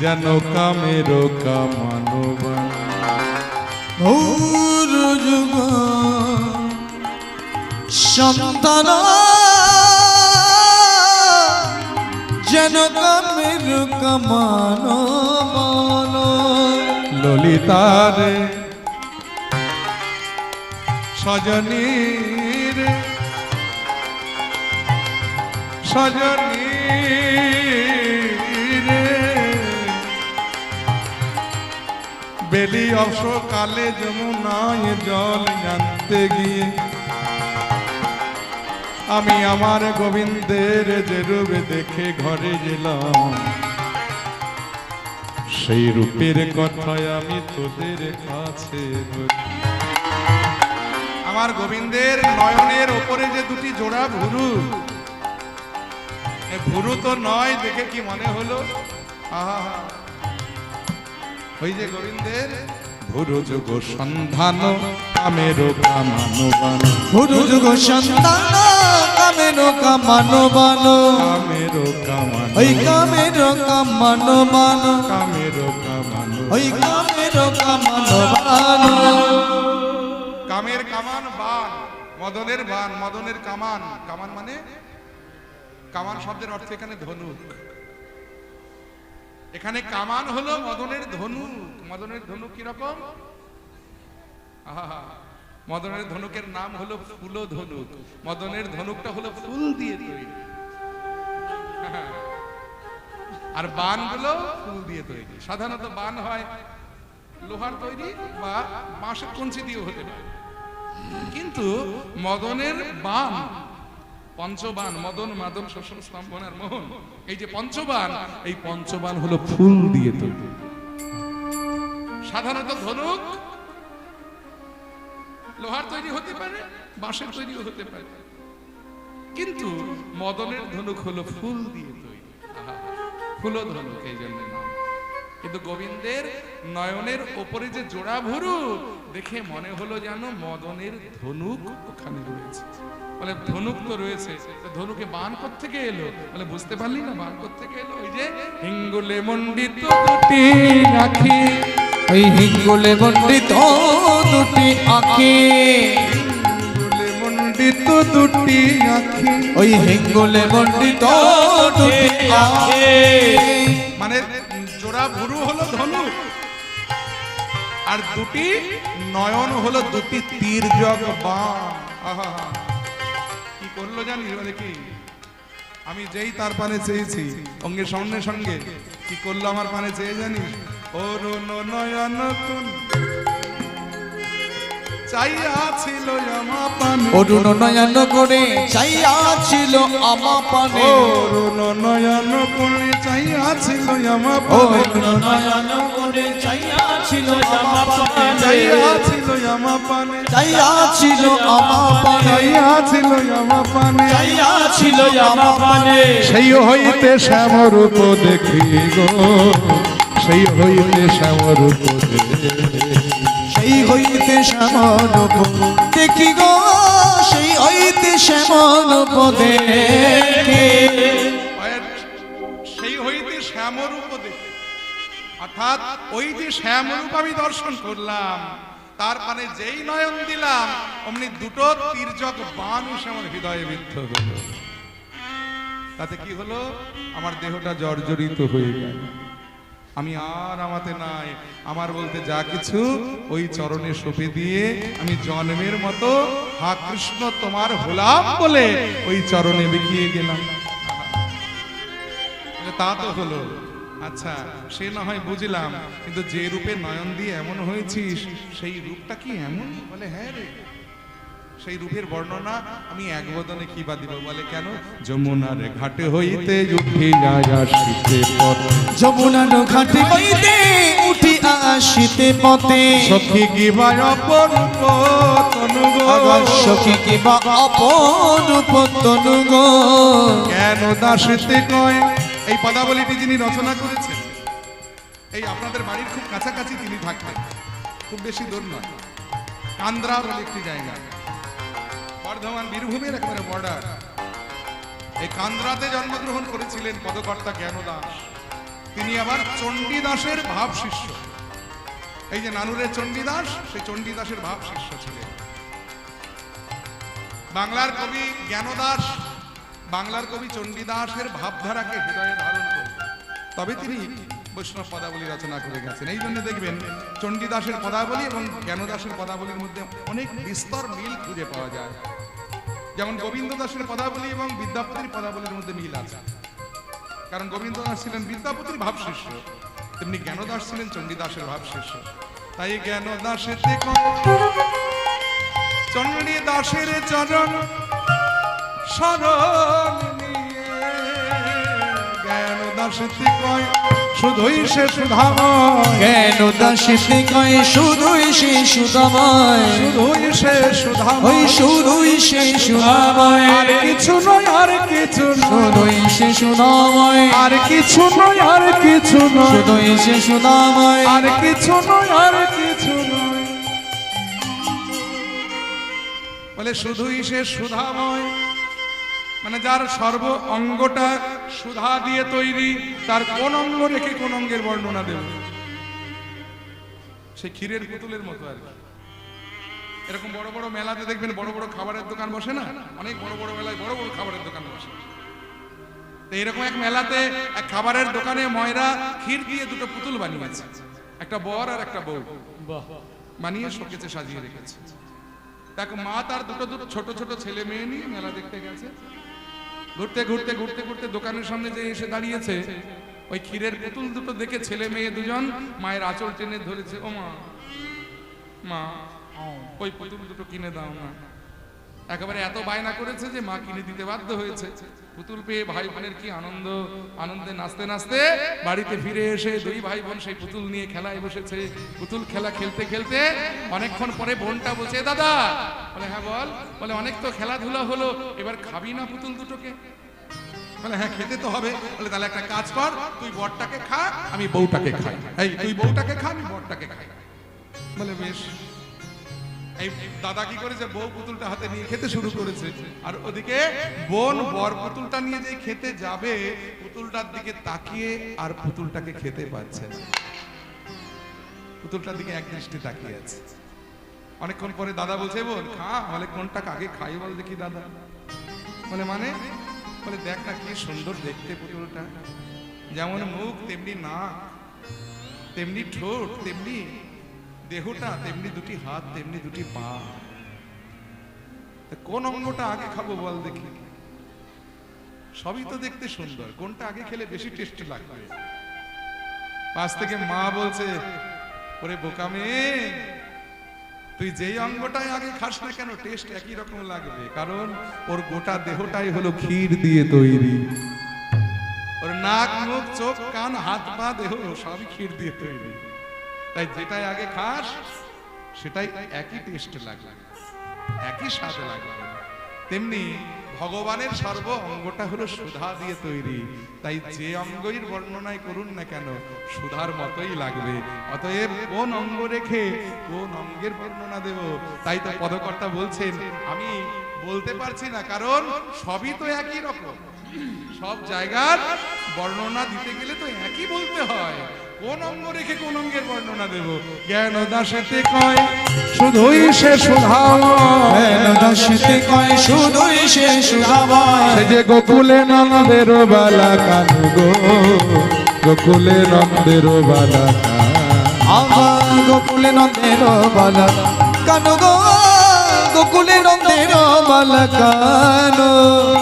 যেন কামের কামানবান ভোর যুগ সন্তান যেন কামের কামানো বলো ললিতার সজনীর সজনীর বেলি অবসকালে যমুনায় জল জানতে গিয়ে আমি আমার গোবিন্দের যে রূপে দেখে ঘরে গেলাম সেই রূপের কথায় আমি তোদের কাছে বলি। আমার গোবিন্দের নয়নের ওপরে যে দুটি জোড়া ভুরু, এ ভুরু তো নয়, দেখে কি মনে হলো? আহা, ওই যে গোবিন্দের ভুরু যুগ সন্ধান কামের কামানবান ভোর যুগ সন্তান কামের কামানো বলো কামের কামান ওই কামের কামানো বলো কামের কামান ওই কামের কামানো বলো কামের কামান বান, মদনের বান, মদনের কামান। কামান মানে কামান শব্দের অর্থ এখানে ধনুক। এখানে কামান হলো মদনের ধনুক। মদনের ধনুক কিরকম? আহা, মদনের ধনুকের নাম হলো ফুল ধনুক। মদনের ধনুকটা হলো ফুল দিয়ে তৈরি, আর বান গুলো ফুল দিয়ে তৈরি। সাধারণত বান হয় লোহার তৈরি বা বাঁশের কঞ্চি দিয়ে হতে পারে, কিন্তু মদনের বান, পঞ্চবান, মদন মাদন শোষণ স্তম্ভনার মোহন, এই যে পঞ্চবান, এই পঞ্চবান হলো ফুল দিয়ে তৈরি। সাধারণত ধনুক লোহার তৈরি হতে পারে, বাঁশের তৈরিও হতে পারে, কিন্তু মদনের ধনুক হলো ফুল দিয়ে তৈরি। আহা, ফুল ধনুক এই জন্য নাম। কিন্তু গোবিন্দের নয়নের ওপরে যে জোড়া ভুরু দেখে মনে হলো যেন মদনের ধনুক ওখানে রয়েছে। বলে ধনুক তো রয়েছে, তো ধনুকে বান কোত্থেকে এলো? বলে বুঝতে পারলি না বান কোত্থেকে এলো? ওই যে হিঙ্গুলে মণ্ডিত দুটি আঁখি, ওই হিঙ্গুলে মণ্ডিত দুটি আঁখি, হিঙ্গুলে মণ্ডিত দুটি আঁখি, ওই হিঙ্গুলে মণ্ডিত দুটি আঁখি। মানে জোড়া ভুরু হলো ধনুক, আর দুটি নয়ন হলো দুটি তীর্যক বাণ। আহা, কি করলো জানিস? বলে কি, আমি যেই তার পানে চেয়েছি অঙ্গের সঙ্গে সঙ্গে কি করলো আমার পানে চেয়ে জানিস? অরুণ নয়ন কোন চাইয়া ছিল আমা পানে, অরুণ নয়ন করে চাইয়া ছিল আমা পানে, অরুণ নয়ন কোন চাইয়া ছিল আমা পানে, অরুণ নয়ন করে চাইয়া ছিল জামা পানে, চাইয়া ছিল আমা পানে, চাইয়া ছিল আমা পানে, চাইয়া ছিল আমা পানে, চাইয়া ছিল জামা পানে। সেই হইতে শ্যামরূপ দেখি গো, সেই হইতে শ্যামরূপ দেখি। সেই হইতে শ্যামরূপ দেখি গো, সেই হইতে শ্যামরূপ দেখি। সেই হইতে শ্যামরূপ দেখে, অর্থাৎ ওই যে শ্যামরূপ আমি দর্শন করলাম, তার মানে যেই নয়ন দিলাম অমনি দুটো তীর্যক বাণ এসে আমার হৃদয়ে বিদ্ধ হলো। তাতে কি হলো? আমার দেহটা জর্জরিত হয়ে গেল। আমি আর আমাতে নাই, আমার বলতে যা কিছু ওই চরণে সঁপে দিয়ে আমি জন্মের মতো হা কৃষ্ণ তোমার হলাম বলে ওই চরণে বিকিয়ে গেলাম। তা তো হলো, আচ্ছা সে না হয় বুঝলাম, কিন্তু যে রূপে নয়ন দিয়ে এমন হয়েছিস সেই রূপটা কি এমন? বলে হ্যাঁ রে, সেই রূপের বর্ণনা আমি এক বদনে কি বা দিব? বলে কেন? যমুনার ঘাটে হইতে উঠি যায় আসিতে পথে, যমুনার ঘাটে হইতে উঠি আসিতে পথে, সখী কিবা অপরূপ তনু গো, আবার সখী কিবা অপরূপ তনু গো। কেন দাসিতে কয়? এই পদাবলীটি যিনি রচনা করেছেন, এই আপনাদের বাড়ির খুব কাছাকাছি তিনি থাকতেন, খুব বেশি দূর নয়। কান্দ্রা বলে একটি জায়গা, বর্ধমান বীরভূমের একেবারে বর্ডার। এই কান্দ্রাতে জন্মগ্রহণ করেছিলেন পদকর্তা জ্ঞানদাস। তিনি আবার চণ্ডীদাসের ভাব শিষ্য। এই যে নানুরের চণ্ডীদাস, সেই চণ্ডীদাসের ভাব শিষ্য ছিলেন। বাংলার কবি জ্ঞানদাস বাংলার কবি চণ্ডীদাসের ভাবধারাকে হৃদয়ে ধারণ করে তবে তিনি বৈষ্ণব পদাবলী রচনা করে গেছেন। এই জন্য দেখবেন চণ্ডীদাসের পদাবলী এবং জ্ঞানদাসের পদাবলীর মধ্যে অনেক বিস্তর মিল খুঁজে পাওয়া যায়। যেমন গোবিন্দ দাসের পদাবলী এবং বিদ্যাপতির পদাবলীর মধ্যে মিল আছে, কারণ গোবিন্দ দাস ছিলেন বিদ্যাপতির ভাব শিষ্য, তেমনি জ্ঞানদাস ছিলেন চণ্ডীদাসের ভাব শিষ্য। তাই জ্ঞানদাসের চণ্ডীদাসের চরণ শরণ নিয়ে জ্ঞানদাসেতে কয় শুধুই সে সুধাময়, জ্ঞানদাসেতে কয় শুধুই সে সুধাময়, শুধুই সে ওই সুধাময়, শুধুই সে সুধাময়, আর কিছু নয়, আর কিছু নয়, শুধুই সে সুধাময়, আর কিছু নয়, আর কিছু নয়, শুধুই সে সুধাময়, আর কিছু নয়, আর কিছু নয়। বলে শুধুই সে সুধাময়, মানে যার সর্ব অঙ্গটা সুধা দিয়ে তৈরি, তার কোন অঙ্গ রেখে কোন অঙ্গের বর্ণনা দেব? সে ক্ষীরের পুতুলের মতো আর কি। এরকম বড় বড় মেলাতে দেখবেন বড় বড় খাবারের দোকান বসে না, অনেক বড় বড় মেলায় বড় বড় খাবারের দোকান বসে। তো এরকম এক মেলাতে এক খাবারের দোকানে ময়রা ক্ষীর দিয়ে দুটো পুতুল বানিয়েছে, একটা বর আর একটা বউ, বানিয়ে শোকেসে সাজিয়ে রেখেছে। দেখ মা তার দুটো ছোট ছোট ছেলে মেয়ে নিয়ে মেলা দেখতে গেছে। ঘুরতে ঘুরতে ঘুরতে ঘুরতে দোকানের সামনে যে এসে দাঁড়িয়েছে, ওই ক্ষীরের পুতুল দুটো দেখে ছেলে মেয়ে দুজন মায়ের আঁচল টেনে ধরেছে। ও মা, মা ওই পুতুল দুটো কিনে দাও না। একেবারে এত বায়না করেছে যে মা কিনে দিতে বাধ্য হয়েছে। পুতুল পেয়ে ভাই বোনের কি আনন্দ, আনন্দে নাচতে নাচতে বাড়িতে ফিরে এসে দুই ভাই বোন সেই পুতুল নিয়ে খেলায় বসেছে। পুতুল খেলা খেলতে খেলতে অনেকক্ষণ পরে বোনটা বলছে, দাদা, বলে হ্যাঁ বল, বলে অনেক তো খেলাধুলা হলো, এবার খাবি না পুতুল দুটোকে? বলে হ্যাঁ খেতে তো হবে। বলে তাহলে একটা কাজ কর, তুই বরটাকে খা, আমি বউটাকে খাই। এই তুই বউটাকে খা, আমি বরটাকে খাই। বলে বেশ। এই দাদা কি করেছে, বউ পুতুলটা হাতে নিয়ে খেতে শুরু করেছে, আর ওদিকে বোন বর পুতুলটা নিয়ে যে খেতে যাবে, পুতুলটার দিকে তাকিয়ে আর পুতুলটাকে খেতে পাচ্ছে না, পুতুলটার দিকে এক দৃষ্টি তাকিয়ে আছে। অনেকক্ষণ পরে দাদা বলছে বোন খা। বলে কোনটাকে আগে খাই বল দেখি দাদা। বলে মানে? বলে দেখ না কি সুন্দর দেখতে পুতুলটা, যেমন মুখ তেমনি নাক, তেমনি ঠোঁট, তেমনি দেহটা, তেমনি দুটি হাত, তেমনি দুটি পা। কোন অঙ্গটা আগে খাবো বল দেখি? সবই তো দেখতে সুন্দর, কোনটা আগে খেলে বেশি টেস্টি লাগবে? পাশ থেকে মা বলছে ওরে বোকা মেয়ে, তুই যেই অঙ্গটাই আগে খাস না কেন টেস্ট একই রকম লাগবে, কারণ ওর গোটা দেহটাই হলো ক্ষীর দিয়ে তৈরি। ওর নাক মুখ চোখ কান হাত পা দেহ সবই ক্ষীর দিয়ে তৈরি। তাই যেটাই আগে খাস সেটাই একই টেস্ট লাগবে, একই স্বাদ লাগবে। তেমনি ভগবানের সর্ব অঙ্গটা হলো সুধা দিয়ে তৈরি, তাই যে অঙ্গের বর্ণনাই করুন না কেন সুধার মতোই লাগবে। অতএব কোন অঙ্গ রেখে কোন অঙ্গের বর্ণনা দেব, তাই তো পদকর্তা বলছেন আমি বলতে পারছি না, কারণ সবই তো একই রকম। সব জায়গার বর্ণনা দিতে গেলে তো একই বলতে হয়, কোন অঙ্গ রেখে কোন অঙ্গের বর্ণনা দেব? জ্ঞান দাসেতে কয় শুধুই সে সুধাময়, জ্ঞান দাসেতে কয় শুধুই সে সুধাময়। সে যে গোকুলে নন্দের বালা কানু গো, গোকুলে নন্দের বালা কান। আমার গোকুলে নন্দের বালা কানু গো, গোকুলে নন্দের বালা কানু।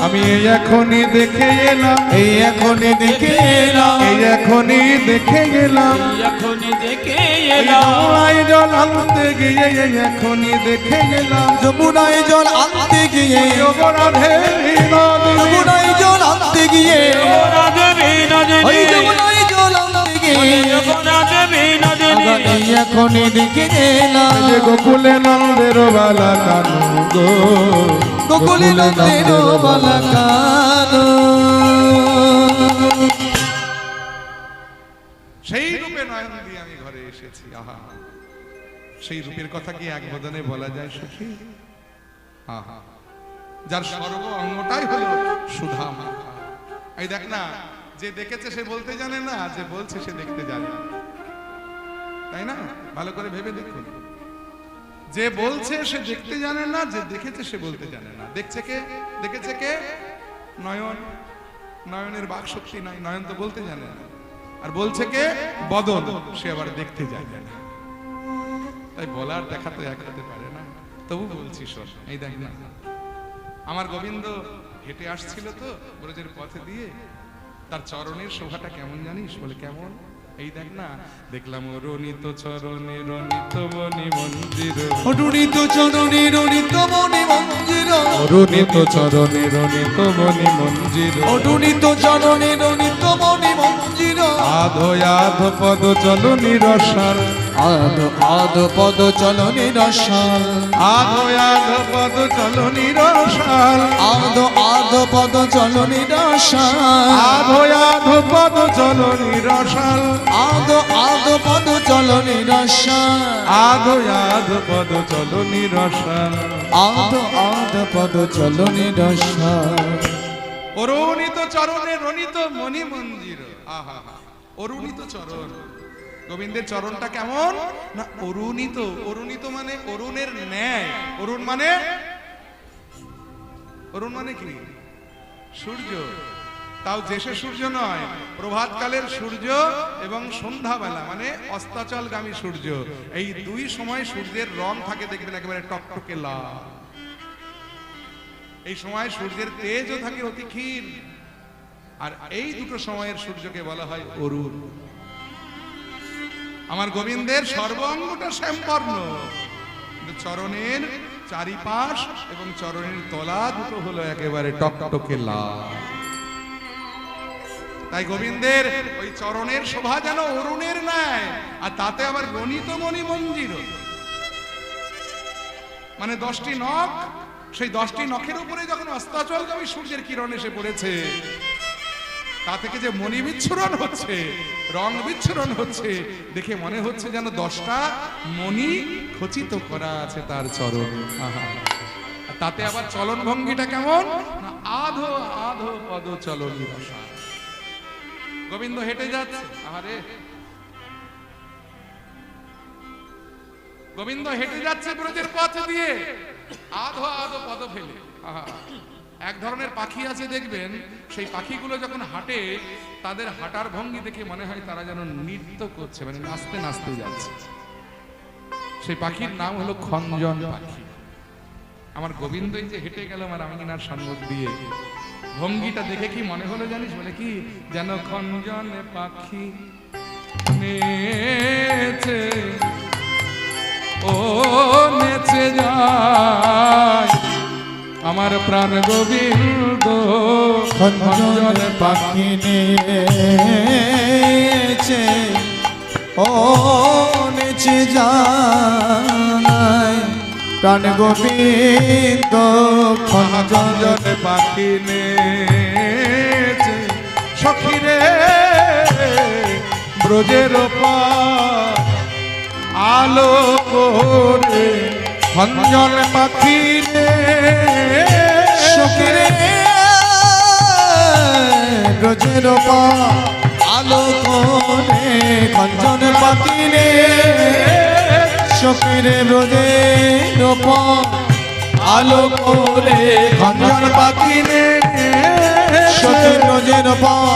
আমি এই এখনই দেখে এলাম, এই এখনই দেখে এলাম, এই এখনই দেখে গেলাম, এখনই দেখে এই এলাম, যমুনায় জল আনতে গিয়ে এই এখনই দেখে গেলাম, যমুনায় জল আনতে গিয়ে, অপরাধে নদী যমুনায় জল আনতে গিয়ে, রাধে বিনোদিনী, ওই যমুনায় জল আনতে গিয়ে, রাধে বিনোদিনী, এই এখনই দেখে এলাম। যে গোকুলে নন্দের বালা কানু গো, গোকুলে নন্দের বালা কানু। সেই রূপে নয়ন দিয়ে আমি ঘরে এসেছি। আহা, সেই রূপের কথা কি এক বদনে বলা যায় সখী? আহা, যার সর্ব অঙ্গটাই হলো সুধা মাখা। এই দেখ না, যে দেখেছে সে বলতে জানে না, যে বলছে সে দেখতে জানে না, তাই না? ভালো করে ভেবে দেখুন, যে বলছে সে দেখতে জানে না, যে দেখেছে সে বলতে জানে না। দেখছে কে? দেখেছে কে? নয়ন। নয়নের বাক শক্তি নাই, নয়ন তো বলতে জানে না। আর বলছে কে? বদন, সে আবার দেখতে জানে না। তাই বলার দেখা তো এক হতে পারে না, তবু বলছি শোন। এই দেখ না, আমার গোবিন্দ হেঁটে আসছিল তো ব্রজের পথে দিয়ে, তার চরণের শোভাটা কেমন জানিস? বলে কেমন? এই দেখ না, দেখলাম রনিত চরণে রনিত মণি মন্দির, অরুণিত চরণে রণিত মণি মঞ্জির, অরুণিত চরণে রনিত মণি মঞ্জির, অরুণিত চরণে রণিত মণি মঞ্জির, আধো আধো পদ চল নিরসাল, আধ আধ পদ চলনি রসাল, আধো আধো পদ চল নিরসাল, আধ আধ পদ চলনি রসাল, আধো আধো পদ চল নিরসাল, আধ আধ পদ চলনি রসাল, আধো আধো পদ চল নিরসাল, আধ আধ পদ চলনি রসাল। অরুণিত চরণে রনিত মণি মঞ্জির। আহা, অরুণিত চরণ। গোবিন্দের চরণটা কেমন না? অরুণিত। অরুণিত মানে অরুণের ন্যায়। অরুণ মানে, অরুণ মানে কি? সূর্য। তাও দেশে সূর্য নয়, প্রভাতকালের সূর্য এবং সন্ধ্যাবেলা মানে অস্তাচলগামী সূর্য, এই দুই সময় সূর্যের রং থাকে দেখবেন একেবারে টকটকে লাল। এই সময় সূর্যের তেজও থাকে অতি ক্ষীণ, আর এই দুটো সময়ের সূর্যকে বলা হয় অরুণ। আমার গোবিন্দের সর্বাঙ্গটা শ্যামবর্ণ, কিন্তু চরণের চারিপাশ এবং চরণের তলা দুটো হলো একেবারে টকটকে লাল। তাই গোবিন্দের ওই চরণের শোভা যেন অরুণের ন্যায়, আর তাতে আবার রণিত মণি মঞ্জির, মানে 10টি নখ। সেই 10টি নখের উপরে যখন অস্তাচলগামী সূর্যের কিরণ এসে পড়েছে, তা থেকে যে মণি বিচ্ছুরণ হচ্ছে, রং বিচ্ছুরণ হচ্ছে, দেখে মনে হচ্ছে যেন 10টা মণি খচিত করা আছে তার চরণে। আহা! আর তাতে আবার চলন ভঙ্গিটা কেমন না, আধো আধো পদ চলনি রসা। গোবিন্দ হেঁটে যাচ্ছে, আরে গোবিন্দ হেঁটে যাচ্ছে ব্রজের পথ দিয়ে, আধো আধো পদ ফেলে। আহা! এক ধরনের পাখি আছে দেখবেন, সেই পাখিগুলো যখন হাঁটে তাদের হাঁটার ভঙ্গি দেখে মনে হয় তারা যেন নৃত্য করছে, মানে নাচতে নাচতে যাচ্ছে। সেই পাখির নাম হলো খঞ্জন পাখি। আমার গোবিন্দই যে হেঁটে গেল আমার আমিনার সম্মুখ দিয়ে, ভঙ্গিটা দেখে কি মনে হলো জানিস, বলে কি যেন খঞ্জন পাখি নেচে, ও নেচে যায় আমার প্রাণ গোবিন্দ খঞ্জন পাখি নেচে, ও নেচে যায় প্রাণ গোবিন্দ। খঞ্জন পাখি নেচে সখীরে ব্রজের ওপর আলো করে, খঞ্জন পাখি সখীরে ব্রজের ওপর আলো করে, খঞ্জন পাখি রে সখীরে ব্রজের ওপর আলো করে, খঞ্জন পাখি রে সখী ব্রজের ওপর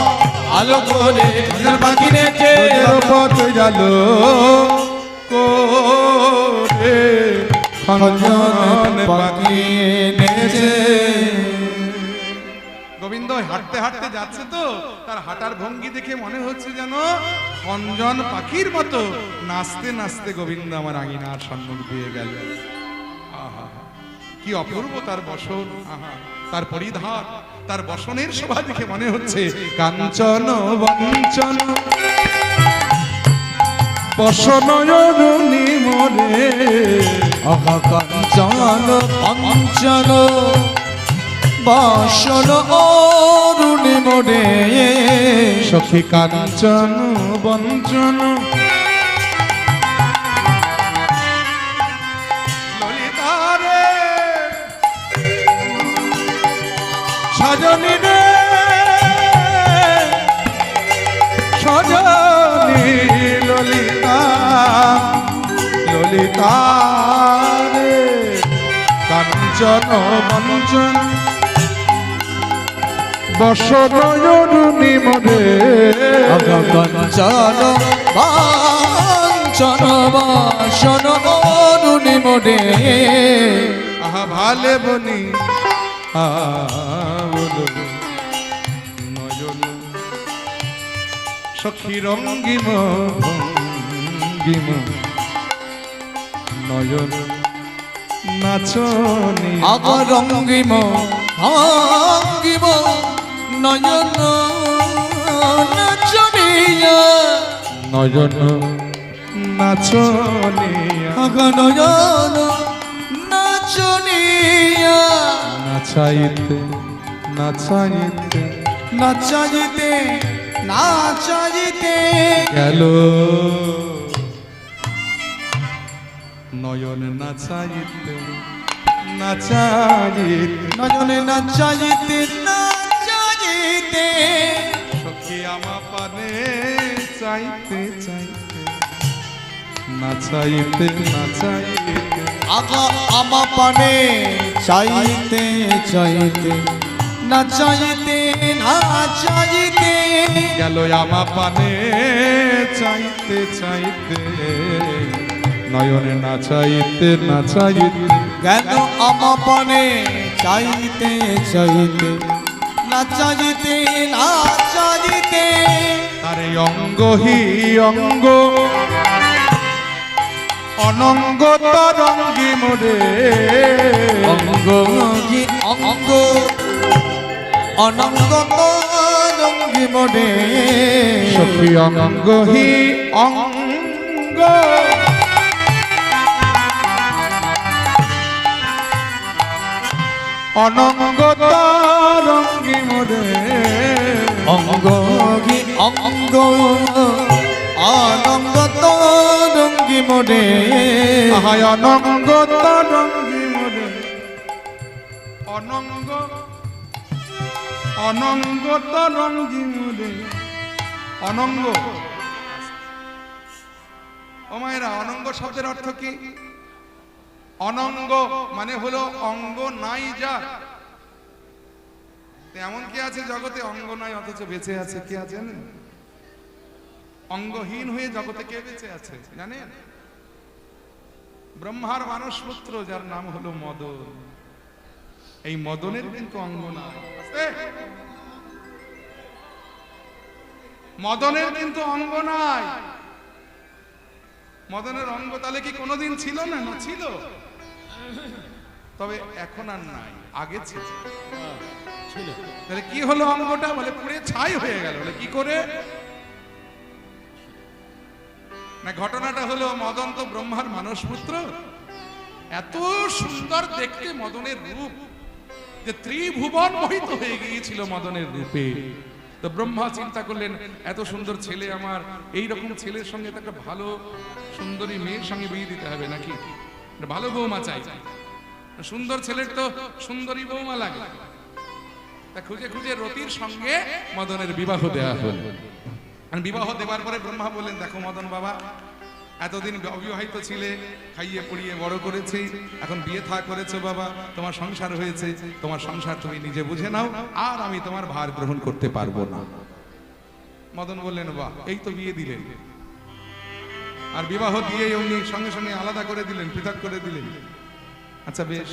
আলো করে, খঞ্জন পাখি রে পথ জালো করে খঞ্জন পাখি নেচে। গোবিন্দ হাঁটতে হাঁটতে যাচ্ছে তো, তার হাঁটার ভঙ্গি দেখে মনে হচ্ছে যেন খঞ্জন পাখির মতো নাচতে নাচতে গোবিন্দ আমার আঙিনার সম্মুখ দিয়ে গেল। আহা! কি অপূর্ব তার বসন, আহা! তার পরিধান, তার বসনের শোভা দেখে মনে হচ্ছে কাঞ্চন বঞ্চন বসনয়নি মোরে, কাঞ্চন অঞ্চল বাসন অরুণি মোড়ে, সখী কাঞ্চন বঞ্চন ললিতারে সজনী রে, সজনী ললিতা, ললিতা রে কাঞ্চন বঞ্চন বসনয়নি মোরে, কাঞ্চন বাঞ্চন বাসন অরুণি মোড়ে। আহা ভালে বনি বলো নয়ন সখী রঙ্গিম ভঙ্গিম নয়ন নাচনি, আগর রঙ্গিম ভঙ্গিম নয়ন নাচনিয়া, নয়ন নাচনিয়া, আগর নয়ন নাচনিয়া, নাচাইতে নাচাইতে নাচাইতে নাচাইতে গেল নয়ন নাচাইতে নাচাইতে, নয়নে নাচাইতে নাচাইতে, সখী আমা পানে চাইতে চাইতে নাচাইতে নাচাইতে, আগা আমা পানে চাইতে চাইতে নাচাইতে নাচাইতে, গেল আমা পানে চাইতে চাইতে নয়নে নাচাইতে নাচাইতে, গেল আমা পানে চাইতে চাইতে নাচাইতে নাচাইতে, আরে অঙ্গ হি অঙ্গ অনঙ্গ তরঙ্গি মোরে, অঙ্গ কি অঙ্গ অনঙ্গ তরঙ্গি মোড়ে, সখী অঙ্গ হি অঙ্গ অনঙ্গ তরঙ্গি মোরে, অঙ্গ অঙ্গ অনঙ্গ তরঙ্গি মোড়ে আহায় অনঙ্গ তরঙ্গি মোরে অনঙ্গ অনঙ্গ তরঙ্গি মোরে অনঙ্গ। ও মায়েরা, অনঙ্গ শব্দের অর্থ কি? অনঙ্গ মানে হলো অঙ্গ নাই যার। এমন কি আছে জগতে অঙ্গ নাই অথচ বেঁচে আছে? কি আছে জানেন? অঙ্গহীন হয়ে জগতে কে বেঁচে আছে জানেন? ব্রহ্মার মানস পুত্র, যার নাম হলো মদন। এই মদনের কিন্তু অঙ্গ নাই। মদনের কিন্তু অঙ্গ নাই। মদনের অঙ্গ তাহলে কি কোনোদিন ছিল না? না ছিল, তবে এখন আর নাই, আগে ছিল। তাহলে কি হলো অঙ্গটা? বলে পুড়ে ছাই হয়ে গেল। বলে কি করে? না, ঘটনাটা হলো মদন তো ব্রহ্মার মানস পুত্র, এত সুন্দর দেখতে মদনের রূপ যে ত্রিভুবন মোহিত হয়ে গিয়েছিল মদনের রূপে। তো ব্রহ্মা চিন্তা করলেন, এত সুন্দর ছেলে আমার, এই রকম ছেলের সঙ্গে তো একটা ভালো সুন্দরী মেয়ের সঙ্গে বিয়ে দিতে হবে নাকি? ভালো বৌমা চাই। সুন্দর ছেলের তো সুন্দরী বৌমা লাগে। তা খুঁজে খুঁজে রতির সঙ্গে মদনের বিবাহ দেওয়া হল। আর বিবাহ দেওয়ার পরে ব্রহ্মা বললেন, দেখো মদন বাবা, এতদিন অবিবাহিত ছিলে, খাইয়ে পড়িয়ে বড় করেছি, এখন বিয়ে থা করেছো বাবা, তোমার সংসার হয়েছে, তোমার সংসার তুমি নিজে বুঝে নাও, আর আমি তোমার ভার গ্রহণ করতে পারবো না। মদন বললেন, বাহ, এই তো বিয়ে দিলেন। আর বিবাহ দিয়ে উনি সঙ্গে সঙ্গে আলাদা করে দিলেন, পৃথক করে দিলেন। আচ্ছা বেশ,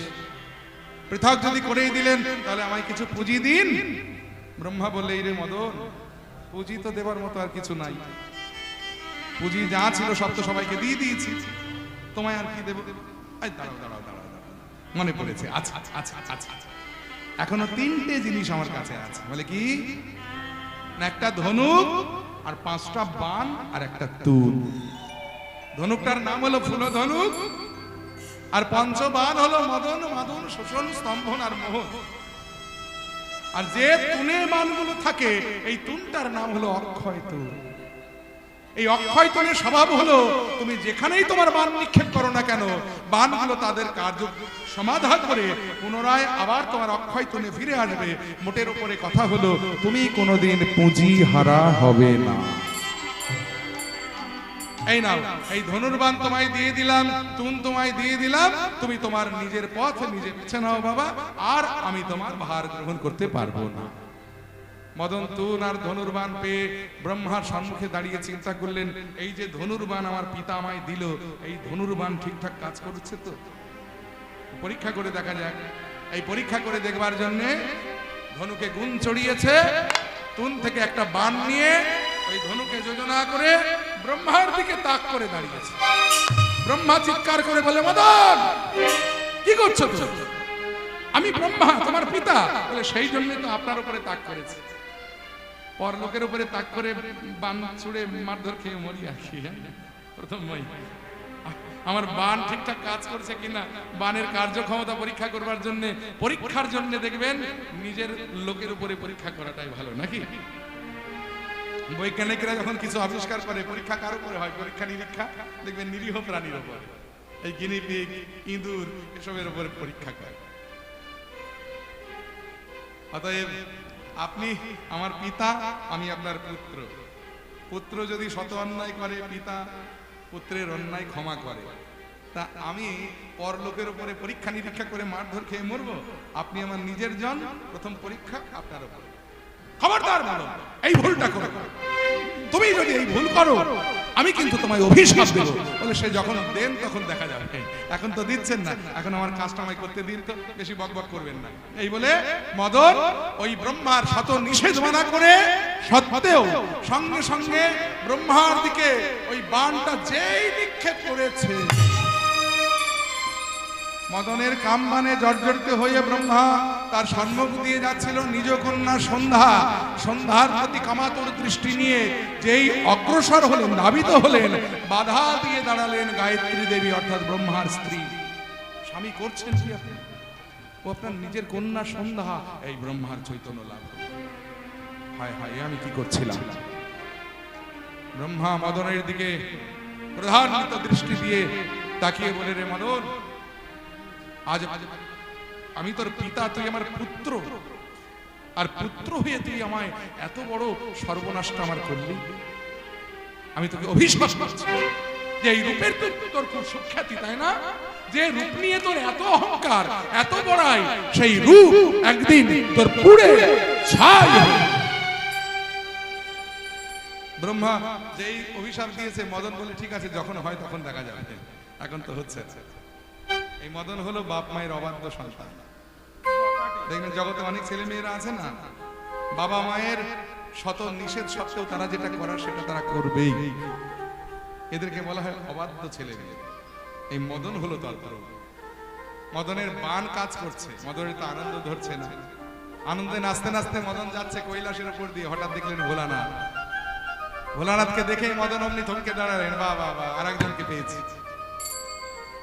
পৃথক যদি করেই দিলেন তাহলে আমায় কিছু পুঁজি দিন। ব্রহ্মা বললে, এই রে মদন, পুঁজি তো দেবার মতো আর কিছু নাই। পুঁজি যা ছিল সব তো সবাইকে দিয়ে দিয়েছি, তোমায় আর কি দেব? দাঁড়াও দাঁড়াও দাঁড়াও, মনে পড়েছে। আচ্ছা আচ্ছা আচ্ছা, এখনো তিনটে জিনিস আমার কাছে আছে। বলে কি? না, একটা ধনুক, আর 5টা বাণ, আর একটা তুল। ধনুকটার নাম হলো ফুল ধনুক, আর পঞ্চবাণ হলো মদন, মাদন, শোষণ, স্তম্ভন আর মোহন। আর যে তুনে বাণগুলো থাকে, এই তুনটার নাম হলো অক্ষয় তুন। এই অক্ষয় তুনের স্বভাব হলো, তুমি যেখানেই তোমার বাণ নিক্ষেপ করো না কেন, বাণগুলো তাদের কার্য সমাধান করে পুনরায় আবার তোমার অক্ষয় তুনে ফিরে আসবে। মোটের উপরে কথা হলো, তুমি কোনোদিন পুঁজি হারা হবে না। এই নাও, এই ধনুর্বাণ তোমায় দিয়ে দিলাম, তুন তোমায় দিয়ে দিলাম, তুমি তোমার নিজের পথ নিজে বেছে নাও বাবা, আর আমি তোমার ভার গ্রহণ করতে পারবো না। মদন তুন আর ধনুর্বাণ পেয়ে ব্রহ্মার সম্মুখে দাঁড়িয়ে চিন্তা করলেন, এই যে ধনুর্বাণ আমার পিতা আমায় দিল, এই ধনুর্বাণ ঠিকঠাক কাজ করছে তো? পরীক্ষা করে দেখা যাক। এই পরীক্ষা করে দেখবার জন্য ধনুকে গুণ চড়িয়েছে, তুন থেকে একটা বাণ নিয়ে ওই ধনুকে যোজনা করে ব্রহ্মার দিকে তাক করে দাঁড়িয়েছে। ব্রহ্মা চিৎকার করে বলে, মদন, কি করছো তুমি? আমি ব্রহ্মা, তোমার পিতা। বলে, সেই জন্য তো আপনার উপরে তাক করেছে। পরলোকের উপরে তাক করে বাণ ছুড়ে মারধর খেয়ে মরি আর কি। প্রথম আমার বাণ ঠিকঠাক কাজ করছে কিনা, বাণের কার্যক্ষমতা পরীক্ষা করবার জন্য, পরীক্ষার জন্য দেখবেন নিজের লোকের উপরে পরীক্ষা করাটাই ভালো নাকি? বৈজ্ঞানিকরা যখন কিছু আবিষ্কার করে, পরীক্ষা কার উপরে হয়? পরীক্ষা নিরীক্ষা দেখবেন নিরীহ প্রাণীর উপরে, এই গিনিপিগ, ইঁদুর, এসবের উপরে পরীক্ষা করে। অতএব আপনি আমার পিতা, আমি আপনার পুত্র। পুত্র যদি শত অন্যায় করে, পিতা পুত্রের অন্যায় ক্ষমা করে। তা আমি পরলোকের উপরে পরীক্ষা নিরীক্ষা করে মারধর খেয়ে মরবো? আপনি আমার নিজের জন, প্রথম পরীক্ষা আপনার উপরে। খবরদার বলো, এই ভুলটা করো। তুমি যদি এই ভুল করো, আমি কিন্তু তোমায় অভিশাপ দেব। বলে, সে যখন দেন তখন দেখা যাবে, এখন তো দিচ্ছেন না, এখন আমার কাজটা আমায় করতে দিন তো, বেশি বকবক করবেন না। এই বলে মদন ওই ব্রহ্মার শত নিষেধ মানা করে সত্ত্বেও সঙ্গে সঙ্গে ব্রহ্মার দিকে ওই বাণটা যেই নিক্ষেপ করেছে, মদনের কামবানে জর্জরিত হয়ে ব্রহ্মা তার সম্মুখ দিয়ে যাচ্ছিল নিজ কন্যা সন্ধ্যা। সন্ধ্যার প্রতি কামাতুর দৃষ্টি নিয়ে যেই অগ্রসর হলেন, ধাবিত হলেন, বাধা দিয়ে দাঁড়ালেন গায়ত্রী দেবী, অর্থাৎ ব্রহ্মার স্ত্রী। স্বামী করছেন কি আপনি? ও আপনার নিজের কন্যা সন্ধ্যা। এই ব্রহ্মার চৈতন্য লাভ। হায় হায়, আমি কি করছিলাম? ব্রহ্মা মদনের দিকে প্রধানিত দৃষ্টি দিয়ে তাকিয়ে বলে, রে মদন, আজ আমি তোর পিতা, তুই আমার পুত্র, আর পুত্র হয়ে তুই আমায় এত বড় সর্বনাশটা আমার করলি। আমি তোকে অভিশাপ করছি যে এই রূপের তোর খুব সুখ্যাতি, তাই না? যে রূপ নিয়ে তোর এত অহংকার, এত বড়াই, সেই রূপ একদিন তোর পুড়ে ছাই হবে। ব্রহ্মা যেই অভিশাপ দিয়েছে, মদন বলে ঠিক আছে, যখন হয় তখন দেখা যাবে, এখন তো হচ্ছে। এই মদন হলো বাপ মায়ের অবাধ্য সন্তান। দেখবেন জগতে অনেক ছেলে মেয়েরা আছে না, বাবা মায়ের শত নিষেধ সত্ত্বেও তারা যেটা করার সেটা তারা করবেই। এদেরকে বলা হয় অবাধ্য ছেলে মেয়ে। এই মদন হলো তৎপর। মদনের বান কাজ করছে, মদনের তো আনন্দ ধরছে না। আনন্দে নাচতে নাচতে মদন যাচ্ছে কৈলাসের উপর দিয়ে, হঠাৎ দেখলেন ভোলানাথ। ভোলানাথকে দেখে মদন অমনি থমকে দাঁড়ালেন, বাহ বাহ বাহ, আর একজনকে পেয়েছি,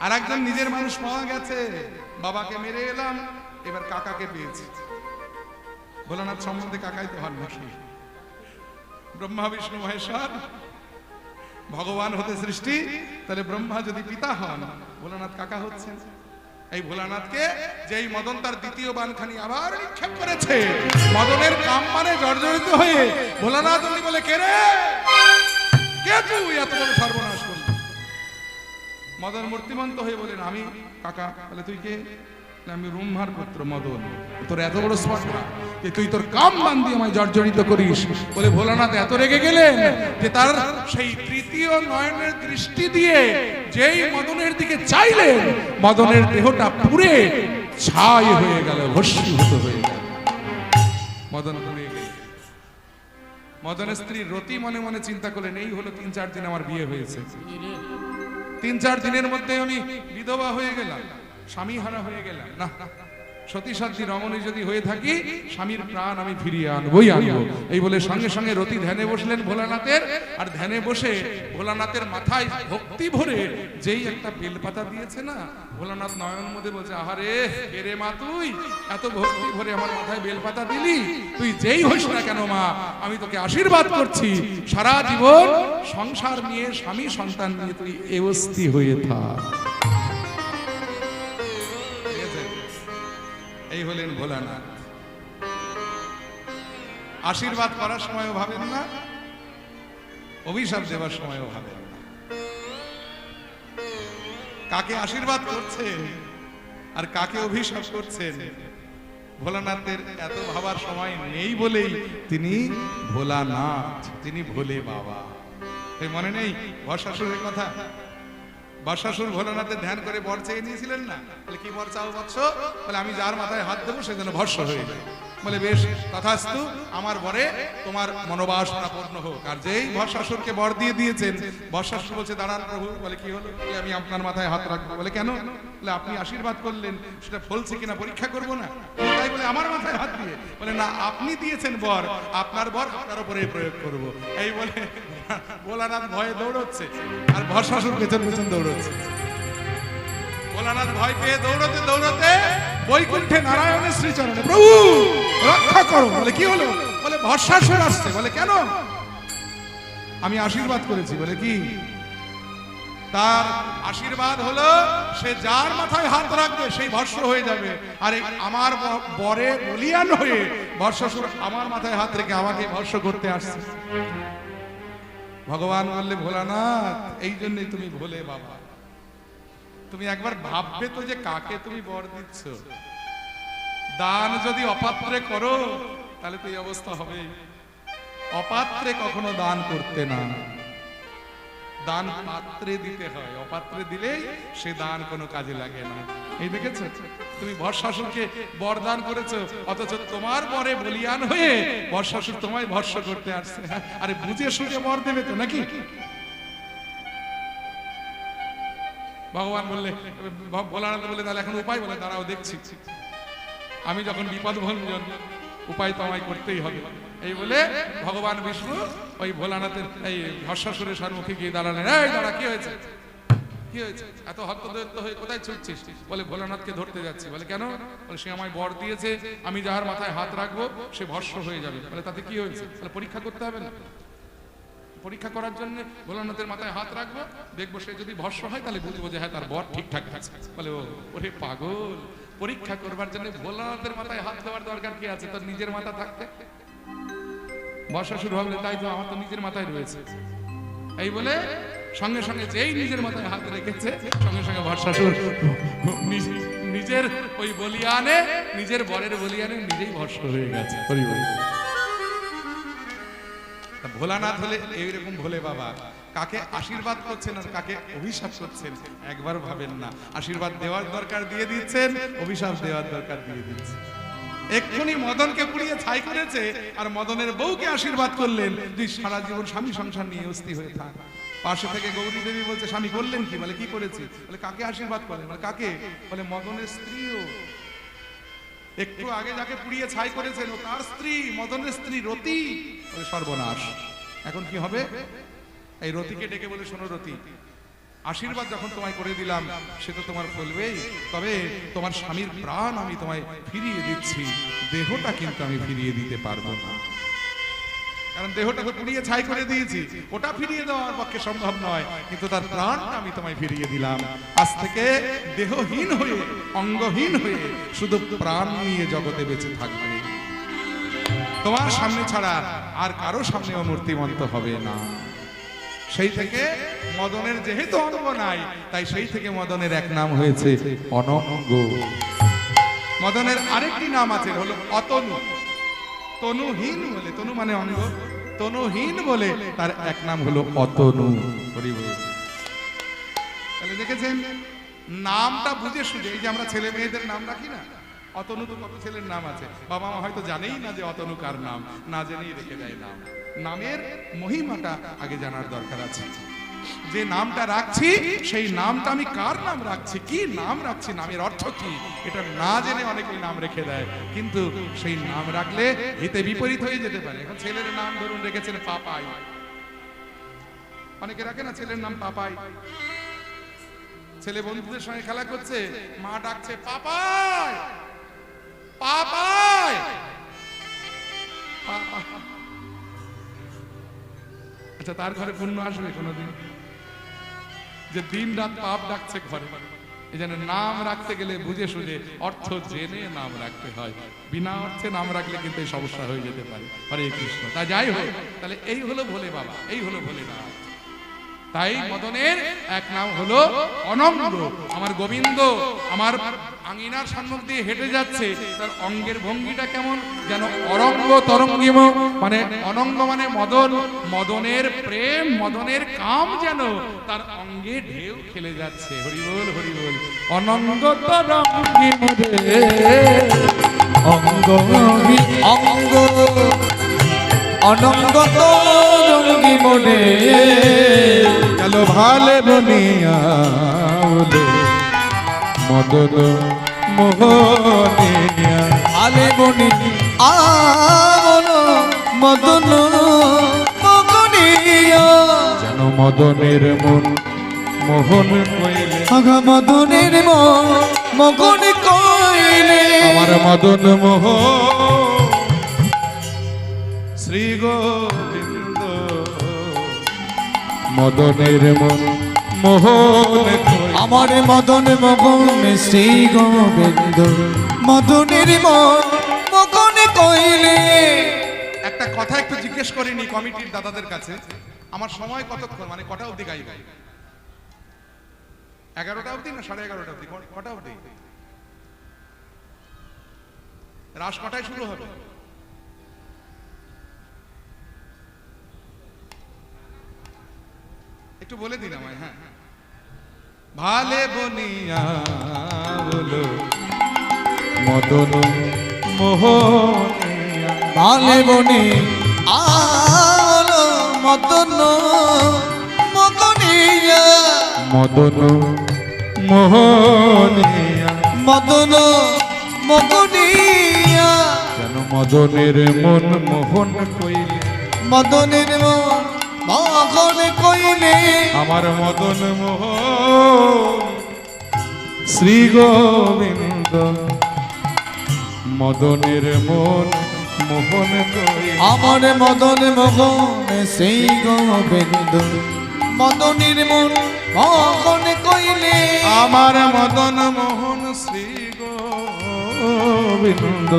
আর একজন নিজের মানুষ পাওয়া গেছে। বাবাকে মেরে এলাম, এবার কাকাকে পেয়েছি। ভোলানাথ সম্বন্ধে কাকাই তো হন নাকি? ব্রহ্মা বিষ্ণু মহেশ্বর ভগবান হতে সৃষ্টি, তাহলে ব্রহ্মা যদি পিতা হন, ভোলানাথ কাকা হচ্ছেন। এই ভোলানাথকে যেই মদন তার দ্বিতীয় বানখানি আবার নিক্ষেপ করেছে, মদনের কাম মানে জর্জরিত হয়ে ভোলানাথ উনি বলে, কে রে, কে তুই এত বড় সর্বনাশ করলি? মদন মূর্তিমন্ত হয়ে বলেন, আমি কাকা। বলে, তুই কে? আমি ব্রহ্মার পুত্র মদন। তোর এত বড় স্পর্ধা যে তুই তোর কাম বান দিয়ে আমায় জর্জরিত করিস। বলে ভোলানাথ এত রেগে গেলেন যে তার সেই তৃতীয় নয়নের দৃষ্টি দিয়ে যেই মদনের দিকে চাইলেন, মদনের দেহটা পুড়ে ছাই হয়ে গেল, ভস্মীভূত হয়ে গেল। মদন পুড়ে গেল। মদনের স্ত্রী রতি মনে মনে চিন্তা করলেন, এই হলো 3-4 দিন আমার বিয়ে হয়েছে, 3-4 দিনের মধ্যে আমি বিধবা হয়ে গেলাম, স্বামী হারা হয়ে গেলাম। না, সতী সাধ্বী রমণী যদি হয়ে থাকি, স্বামীর প্রাণ আমি ফিরিয়ে আনবই আনবো। এই বলে সঙ্গে সঙ্গে রতি ধ্যানে বসলেন ভোলানাথের। আর ধ্যানে বসে ভোলানাথের মাথায় ভক্তি ভরে যেই একটা বেলপাতা দিয়েছে না, ভোলানাথ নয়ন মধ্যে বলছে, আহারে কে রে মা, তুই এত ভক্তি ভরে আমার মাথায় বেলপাতা দিলি, তুই যেই হইস না কেন মা, আমি তোকে আশীর্বাদ করছি, সারা জীবন সংসার নিয়ে, স্বামী সন্তান নিয়ে তুই এবস্থি হয়ে থাক। এই হলেন ভোলানাথ। আশীর্বাদ করার সময়ও ভাবেন না, অভিশাপ দেওয়ার সময়ও ভাবেন না। কাকে আশীর্বাদ করছেন আর কাকে অভিশাপ করছেন, ভোলানাথের এত ভাবার সময় নেই বলেই তিনি ভোলানাথ, তিনি ভোলে বাবা। এই মনে নেই বর্ষাসুরের কথা? বর্ষাসুর ভোলানাথের ধ্যান করে বর চেয়ে নিয়েছিলেন না? বলে, কি বর চাও বৎস? বলে, আমি যার মাথায় হাত দেবো সে যেন ভস্ম হয়ে যায়। বলে, বেশ, তথাস্তু, আমার বরে তোমার মনোবাসনা পূর্ণ হোক। আর যেই বর্ষাসুরকে বর দিয়ে দিয়েছেন, বর্ষাসুর বলছে, দাঁড়ান প্রভু। বলে, কি হলো? বলে, আমি আপনার মাথায় হাত রাখবো। বলে, কেন? বলে, আপনি আশীর্বাদ করলেন, সেটা ফলছে কিনা পরীক্ষা করবো না? তাই বলে আমার মাথায় হাত দিয়ে? বলে, না, আপনি দিয়েছেন বর, আপনার বর আপনার উপরে প্রয়োগ করবো। এই বলে ভোলানাথ ভয়ে দৌড়চ্ছে, আর বর্ষাসুর পেছন পেছন দৌড়চ্ছে। ভোলানাথ ভয় পেয়ে দৌড়তে দৌড়তে বৈকুণ্ঠে নারায়ণের শ্রীচরণে, প্রভু রক্ষা করো। বলে, কি হলো? বলে, বর্ষাসুর আসছে। বলে, কেন? আমি আশীর্বাদ করেছি। বলে, কি? তার আশীর্বাদ হলো সে যার মাথায় হাত রাখবে সেই ভস্ম হয়ে যাবে। আর আমার বরে বলিয়ান হয়ে বর্ষাসুর আমার মাথায় হাত রেখে আমাকে ভস্ম করতে আসছে। ভগবান বললে, ভোলানাথ, এই জন্যই তুমি ভোলে বাবা। তুমি একবার ভাববে তো যে কাকে তুমি বর দিচ্ছ। দান যদি অপাত্রে করো তাহলে তো এই অবস্থা হবে। অপাত্রে কখনো দান করতে না, দান পাত্রে দিতে হয়। অপাত্রে দিলেই সে দান কোনো কাজে লাগে না। এই দেখেছো, তুমি বর্ষাসুরকে বরদান করেছো, অথচ তোমার বরে বলিয়ান হয়ে বর্ষাসুর তোমায় ভস্ম করতে আসছে। আরে বুঝে সুঝে বর দেবে তো নাকি? ভগবান বললে, ভোলানাথ বলে, তাহলে এখন উপায়? বলে, দাঁড়াও দেখছি, আমি যখন বিপদ ভঞ্জন, উপায় তো আমায় করতেই হবে। এই বলে ভগবান বিষ্ণু ওই ভোলানাথের এই ভস্মাসুরের সম্মুখে গিয়ে দাঁড়ালেন। এই দাঁড়া, কি হয়েছে? কি হয়েছে? এত হত্যদত্ত হয়ে কোথায় ছুটছিস? বলে, ভোলানাথকে ধরতে যাচ্ছি। বলে, কেন? বলে, সে আমায় বর দিয়েছে, আমি যাহার মাথায় হাত রাখবো সে ভস্ম হয়ে যাবে। বলে, তাতে কি হয়েছে? বলে, পরীক্ষা করতে হবে না? পরীক্ষা করার জন্য ভোলানাথের মাথায় হাত রাখবো, দেখবো সে যদি ভস্য হয় তাহলে বুঝবো যে হ্যাঁ তার বর ঠিকঠাক আছে। বলে ওরে পাগল, পরীক্ষা করবার জন্য ভোলানাথের মাথায় হাত দেওয়ার দরকার কি আছে, তোর নিজের মাথা থাকতে। বর্ষা শুরু হবে, তাই তো আমার তো নিজের মাথায় রয়েছে। এই বলে সঙ্গে সঙ্গে যেই নিজের মাথায় হাত রেখেছে, সঙ্গে সঙ্গে ভরসাসুর নিজের ওই বলিয়ানে, নিজের বরের বলিয়ানে নিজেই ভস্ম হয়ে গেছে। ভোলানাথ হলে এইরকম ভোলে বাবা, কাকে আশীর্বাদ করছেন আর কাকে অভিশাপ করছেন একবার ভাবেন না। আশীর্বাদ দেওয়ার দরকার দিয়ে দিচ্ছেন, অভিশাপ দেওয়ার দরকার দিয়ে দিচ্ছেন। এক্ষুনি মদনকে পুড়িয়ে ছাই করেছে আর মদনের বউকে আশীর্বাদ করলেন, তুই সারা জীবন স্বামী সংসার নিয়ে অস্থি হয়ে থাক। পাশে থেকে গৌরী দেবী বলছে, স্বামী করলেন কি? বলে কি করেছি? বলে কাকে আশীর্বাদ করলেন? বলে কাকে? বলে মদনের স্ত্রীও। একটু আগে যাকে পুড়িয়ে ছাই করেছেন ও তার স্ত্রী, মদনের স্ত্রী রতি। বলে সর্বনাশ, এখন কি হবে? এই রতিকে ডেকে বলে, শোনো রতি, আশীর্বাদ যখন তোমায় করে দিলাম সে তো তোমার ফলবেই, তবে তোমার স্বামীর প্রাণ আমি তোমায় ফিরিয়ে দিচ্ছি, দেহটা কিন্তু আমি ফিরিয়ে দিতে পারবো না। কারণ দেহটা তো পুড়িয়ে ছাই করে দিয়েছি, ওটা ফিরিয়ে দেওয়া আমার পক্ষে সম্ভব নয়, কিন্তু তার প্রাণটা আমি তোমায় ফিরিয়ে দিলাম। আজ থেকে দেহহীন হয়ে, অঙ্গহীন হয়ে শুধু প্রাণ নিয়ে জগতে বেঁচে থাকবে। তোমার সামনে ছাড়া আর কারো সামনেও মূর্তিমন্ত হবে না। সেই থেকে মদনের যেহেতু অঙ্গ নাই, তাই সেই থেকে মদনের এক নাম হয়েছে অনঙ্গ। মদনের আরেকটি নাম আছে, হলো অতনু। তনুহীন বলে, তনু মানে অঙ্গ, তনুহীন বলে তার এক নাম হলো অতনু। তাহলে দেখেছেন, নামটা বুঝে সুঝে, এই যে আমরা ছেলে মেয়েদের নাম রাখি না, অতনু তো কত ছেলের নাম আছে, বাবা মা হয়তো জানেই না যে অতনু কার নাম, না জেনেই রেখে দেয় নাম। নামের মহিমাটা আগে জানার দরকার আছে। যে নামটা রাখছি সেই নামটা আমি কার নাম রাখছি, কি নাম রাখছি, নামের অর্থ কি, এটা না জেনে অনেকেই নাম রেখে দেয়, কিন্তু সেই নাম রাখলে হিতে বিপরীত হয়ে যেতে পারে। এখন ছেলের নাম ধরুন রেখেছেন পাপাই, অনেকে রাখে না ছেলের নাম পাপাই। ছেলে বন্ধুদের সঙ্গে খেলা করছে, মা ডাকছে পাপাই পাপাই, আচ্ছা তার ঘরে পুণ্য আসবে কোনোদিন? যে দিন রাত পাপ ডাকছে ঘরে। এই জন্য নাম রাখতে গেলে বুঝে সুঝে, অর্থ জেনে নাম রাখতে হয়। বিনা অর্থে নাম রাখলে কিন্তু এই সমস্যা হয়ে যেতে পারে। হরে কৃষ্ণ। তা যাই হোক, তাহলে এই হলো ভোলে বাবা, এই হলো ভোলেনাথ। তাই মদনের এক নাম হলো অনঙ্গ। আমার গোবিন্দ আমার আঙিনার সম্মুখ দিয়ে হেঁটে যাচ্ছে, তার অঙ্গের ভঙ্গিটা কেমন যেন অরঙ্গ তরঙ্গিম, মানে অনঙ্গ মানে মদন, মদনের প্রেম, মদনের কাম যেন তার অঙ্গে ঢেউ খেলে যাচ্ছে। হরি বল হরি বল। অনঙ্গ তরঙ্গিম রে, অঙ্গ অঙ্গ অনঙ্গ তরঙ্গি মনে গেল ভালে বনিয়া বলে মদন মোহনিয়া। আলে বনি আলো মদন মগনিয়া, যেন মদনের মন মোহন কইলে, আগা মদনের মন মগন কইলে, আমার মদন মোহ শ্রী গোবিন্দ। মদনের মন মোহন কইলে, আমার মদন মগন শ্রী গোবিন্দ, মদনের মন মগন কইলে। একটা কথা একটু জিজ্ঞেস করিনি কমিটির দাদাদের কাছে, আমার সময় কতক্ষণ, মানে কটা অবধি গাইব? 11টা অবধি না 11:30 অবধি? কটা অবধি? রাস কটায় শুরু হবে? একটু বলে দিন আমায়। হ্যাঁ, ভালে বনিয়া বলো মদন মোহনিয়া। ভালে বনি আলো মদন মগনিয়া, মদন মোহনিয়া, মদন মগনিয়া, যেন মদনের মন মোহন কইলে, মদনের মন মগন কইলে, আমার মদন মোহন শ্রী গোবিন্দ। মদনের মন মোহন কই আমার মদন মোহন সেই গোবিন্দ মদনের মন মোহন কইলে আমার মদন মোহন শ্রী গোবিন্দ।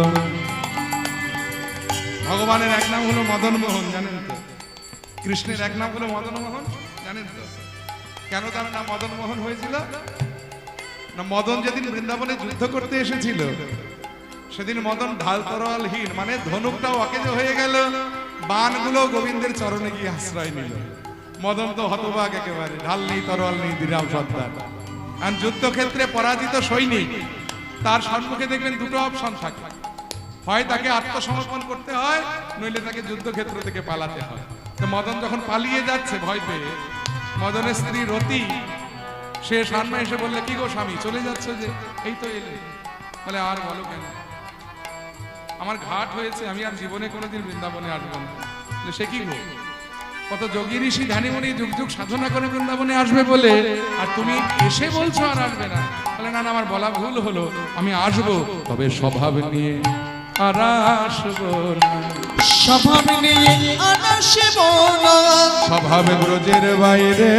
ভগবানের এক নাম হলো মদন মোহন, জানেন তো? কৃষ্ণের এক নাম হলো মদন মোহন, জানেন তো? কেন তার নাম মদন মোহন হয়েছিল? না, মদন যেদিন বৃন্দাবনে যুদ্ধ করতে এসেছিল সেদিন মদন ঢাল তরোয়ালহীন, মানে ধনুকটাও অকেজো হয়ে গেল, বানগুলো গোবিন্দের চরণে গিয়ে আশ্রয় নিল। মদন তো হতবাক একেবারে, ঢাল নেই তরোয়াল নেই, দিরাম সর্দার। আর যুদ্ধক্ষেত্রে পরাজিত সৈনিক, তার সম্মুখে দেখবেন দুটো অপশন থাকে, হয় তাকে আত্মসমর্পণ করতে হয়, নইলে তাকে যুদ্ধক্ষেত্র থেকে পালাতে হয়। তো মদন যখন পালিয়ে যাচ্ছে ভয় পেয়ে, মদনের স্ত্রী রতি সে সামনে এসে বললে, কি গো স্বামী চলে যাচ্ছে যে? এই তো এলে। বলে, আর বলো কেন, আমার ঘাট হয়েছে, আমি আর জীবনে কোনোদিন বৃন্দাবনে আসবো না। বলে, সে কি গো, কত যোগী ঋষি ধ্যানীমণি যুগ যুগ সাধনা করে বৃন্দাবনে আসবে বলে, আর তুমি এসে বলছো আর আসবে না? বলে, না না, আমার বলা ভুল হলো, আমি আসবো, তবে স্বভাব নিয়ে আর আসবো না। স্বভাব নিয়ে আর আসবো না, স্বভাব ব্রজের বাইরে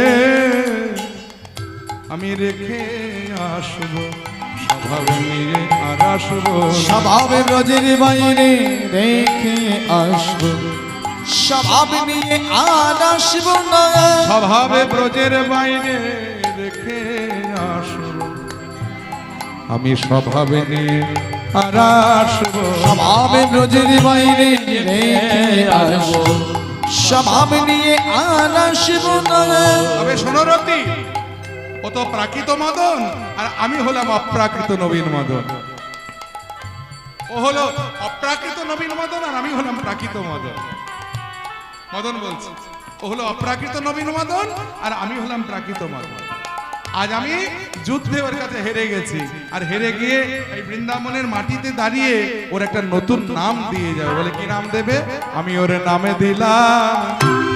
আমি রেখে আসবো, স্বভাব নিয়ে আর আসবো না। স্বভাব ব্রজের বাইরে রেখে আসবো, স্বভাব নিয়ে আর আসবো না। স্বভাবে ব্রজের বাইরে রেখে আসবো, আমি স্বভাবে নিয়ে আর আসবো। স্বভাব ব্রজের বাইরে রেখে আসবো, স্বভাব নিয়ে আর আসবো না। তবে শোনো রতি, ও তো প্রাকৃত মদন আর আমি হলাম অপ্রাকৃত নবীন মদন। ও হলো অপ্রাকৃত নবীন মদন আর আমি হলাম প্রাকৃত মদন। মদন বলছে, ও হলো অপ্রাকৃত নবীন মদন আর আমি হলাম প্রাকৃত মদন। আজ আমি যুদ্ধে ওর কাছে হেরে গেছি, আর হেরে গিয়ে এই বৃন্দাবনের মাটিতে দাঁড়িয়ে ওর একটা নতুন নাম দিয়ে যাবে। বলে, কি নাম দেবে? আমি ওর নামে দিলাম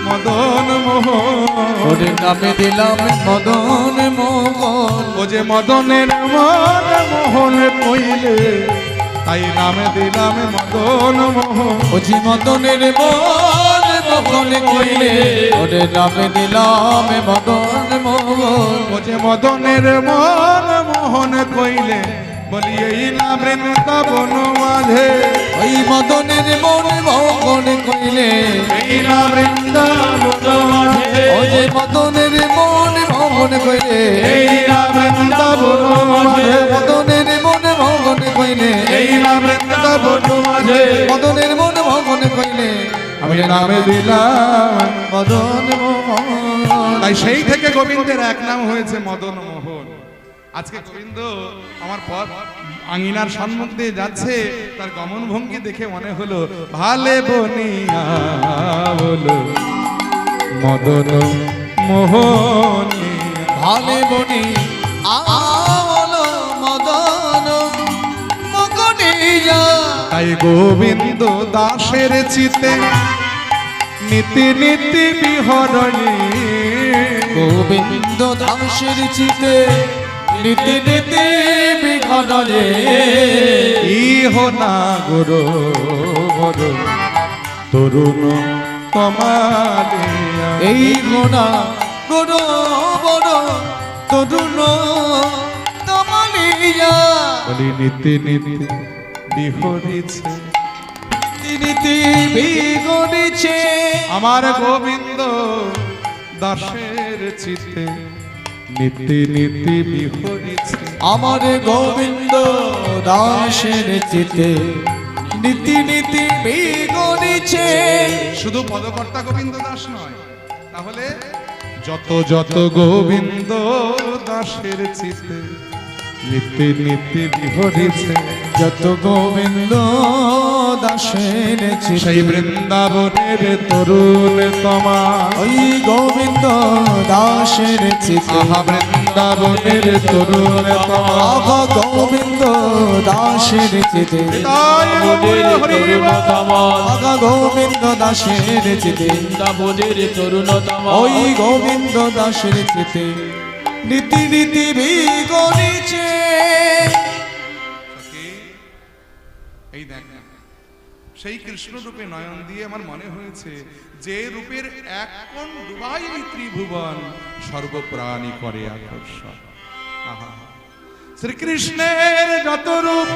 মদন মোহন। ওর নামে দিলাম মদন মোহন। ও যে মদনের মন মোহন কইলে, তাই নামে দিলাম মদন মোহন। ও যে মদনের মন মোহন কইলে, ওর নামে দিলাম মদন মোহন। ও যে মদনের মন মোহন কইলে, বলি এই না বৃন্দাবন মাঝে, ওই মদনের মন মোহন কইলে, এই না বৃন্দাবন মাঝে, ও যে মদনের মন মোহন কইলে, এই না বৃন্দাবন মাঝে, মদনের মন মোহন কইলে, এই না বৃন্দাবন মাঝে, মদনের মন মোহন কইলে, আমি নামে দিলাম। মদন মোহন। তাই সেই থেকে গোবিন্দের এক নাম হয়েছে মদন মোহন। আজকে গোবিন্দ আমার পথ আঙিনার সম্মুখ দিয়ে যাচ্ছে, তার গমন ভঙ্গি দেখে মনে হলো ভালে বনিয়া বলো মদন মোহন। ভালে বনি আলো মদন মগনিয়া। তাই গোবিন্দ দাসের চিতে নীতি নীতি বিহরণী, গোবিন্দ দাসের চিতে নীতি নীতি বিঘটনে। ইহ না গুরু বড় তরুণ কমালিয়া। এই গোনা গরো বড় তরুণ তমালিয়া। বলি নীতি নীতি বিহরিছে, নীতি বিগড়েছে আমার গোবিন্দ দাসের চিতে নীতি নীতি বিহরিছে। আমার গোবিন্দ দাসের চিতে নীতি নীতি বিগড়েছে। শুধু পদকর্তা গোবিন্দ দাস নয়, তাহলে যত যত গোবিন্দ দাসের চিতে নীতি নীতি বিহরিছে, যত গোবিন্দ দাসের চিতে সেই বৃন্দাবনের তরুণ তোমা। ওই গোবিন্দ দাসের চিতে আহা বৃন্দাবনের তরুণ তোমা। আহা গোবিন্দ দাসের চিতে তাই বলি হরি বল। আহা গোবিন্দ দাসের চিতে বৃন্দাবনের তরুণতম ওই গোবিন্দ দাসের চিতে নীতি নীতি বিগড়েছে। এই দেখ না, সেই কৃষ্ণ রূপে নয়ন দিয়ে আমার মনে হয়েছে যে রূপের এক কোণ ডুবাই এই ত্রিভুবন, সর্বপ্রাণী করে আকর্ষণ। আহা, শ্রীকৃষ্ণের যত রূপ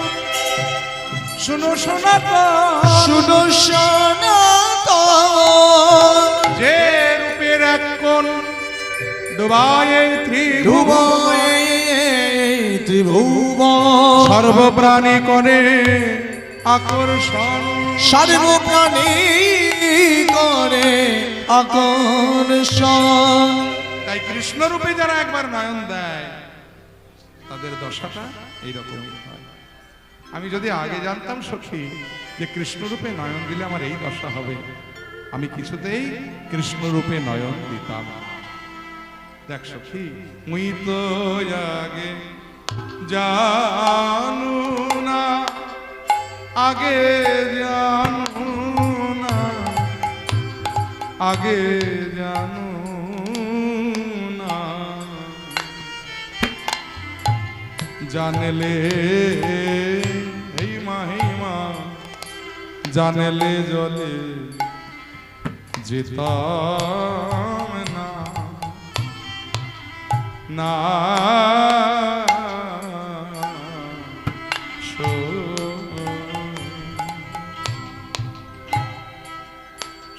শুনো সনাতন, শুনো সনাতন, যে রূপের এক কোণ ডুবাই এই ত্রিভুবন, ত্রিভুবন সর্বপ্রাণী করে আকর্ষণ। সর্বপ্রাণী করে আকর্ষণ। তাই কৃষ্ণ রূপে যারা একবার নয়ন দেয় তাদের দশাটা এইরকমই হয়। আমি যদি আগে জানতাম সখী যে কৃষ্ণ রূপে নয়ন দিলে আমার এই দশা হবে, আমি কিছুতেই কৃষ্ণ রূপে নয়ন দিতাম। দেখ সখী, মুই তো আগে জানু না, আগে জানু না, আগে জানু না, জানলে এই মাহিমা, জানলে জলে যেতাম না, না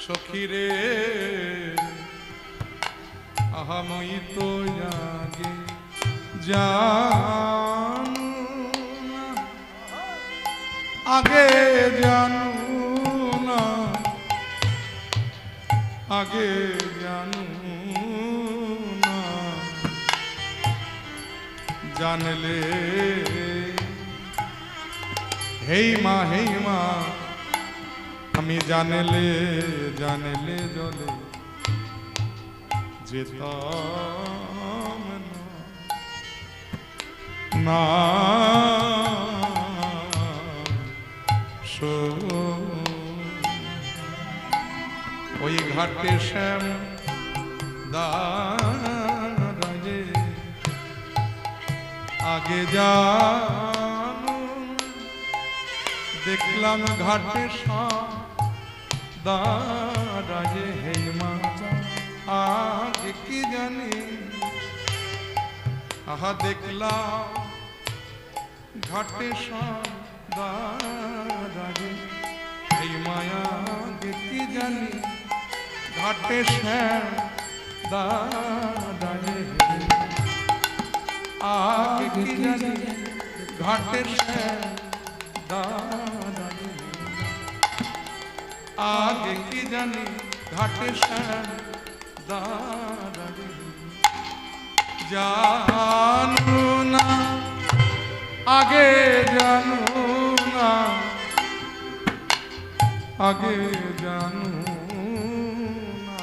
সখীরে আহা মই তো আগে জানু না, আগে জানু না, আগে জানু না, জানলে হেই মা, হেই মা, আমি জানলে জানলে জলে যেতাম না, ওই ঘাটে শ্যাম দাঁড়ায়ে আগে জানু, দেখলাম ঘাটে শ্যাম দাঁড়ায়ে, হে মা আগে কি জানি, আহা দেখলাম ঘাটে শ্যাম দাঁড়ায়ে, হে মায়া আগে কি জানি, ঘাটে শ্যাম দাঁড়ায়ে, আগে কি জানি, ঘাটে শ্যাম দাঁড়ায়ে, আগে কি জানি, ঘাটে শ্যাম দাঁড়ায়ে, জানু না, আগে জানু না, আগে জানু না,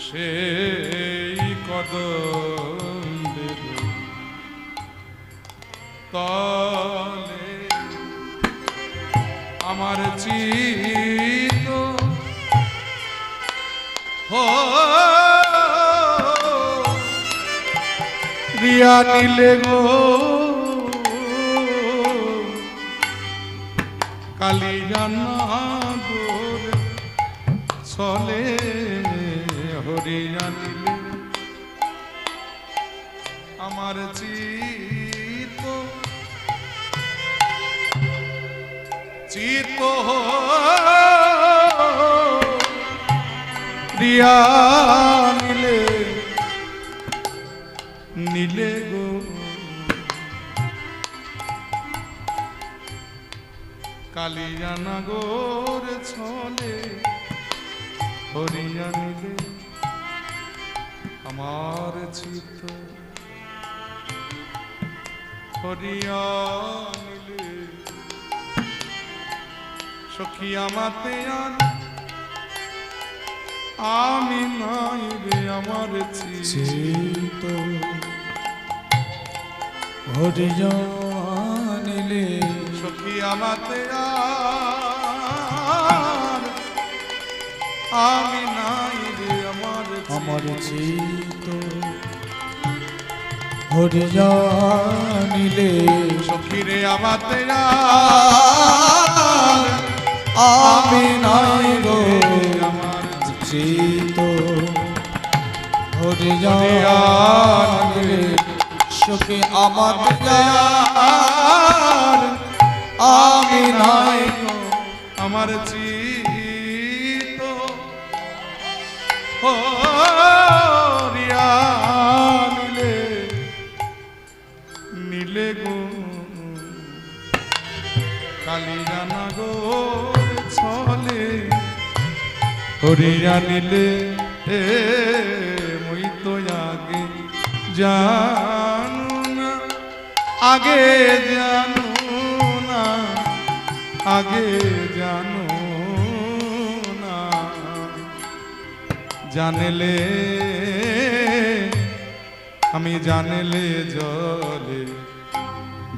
সেই কদমের তলে আমার চিত রিয়া নীলে গো কালী জানা গোর চলে হরিয়া নীলে আমার চিত চিত রিয়া নীলে নীলে গো কালিয়া নাগর ছলে হরিয়া নীলে আমার চিত হরিয়া নীলে সখী আমাতে আর আমি নাই রে আমার চিত হরিয়া নীলে সখী আমাতে আর আমি নাই রে আমার আমার চিত হরি জানিলে সখীরে আমাতে আমি নাই গো চিত হরি জানিলে সুখে আমার আমি নাই গো আমার চিত হরিয়া নীলে নীলে গো কালিয়া নাগর ছলে হরিয়া নীলে মই তো আগে জানু না আগে জানু না আগে জানো না জানলে আমি জানলে জলে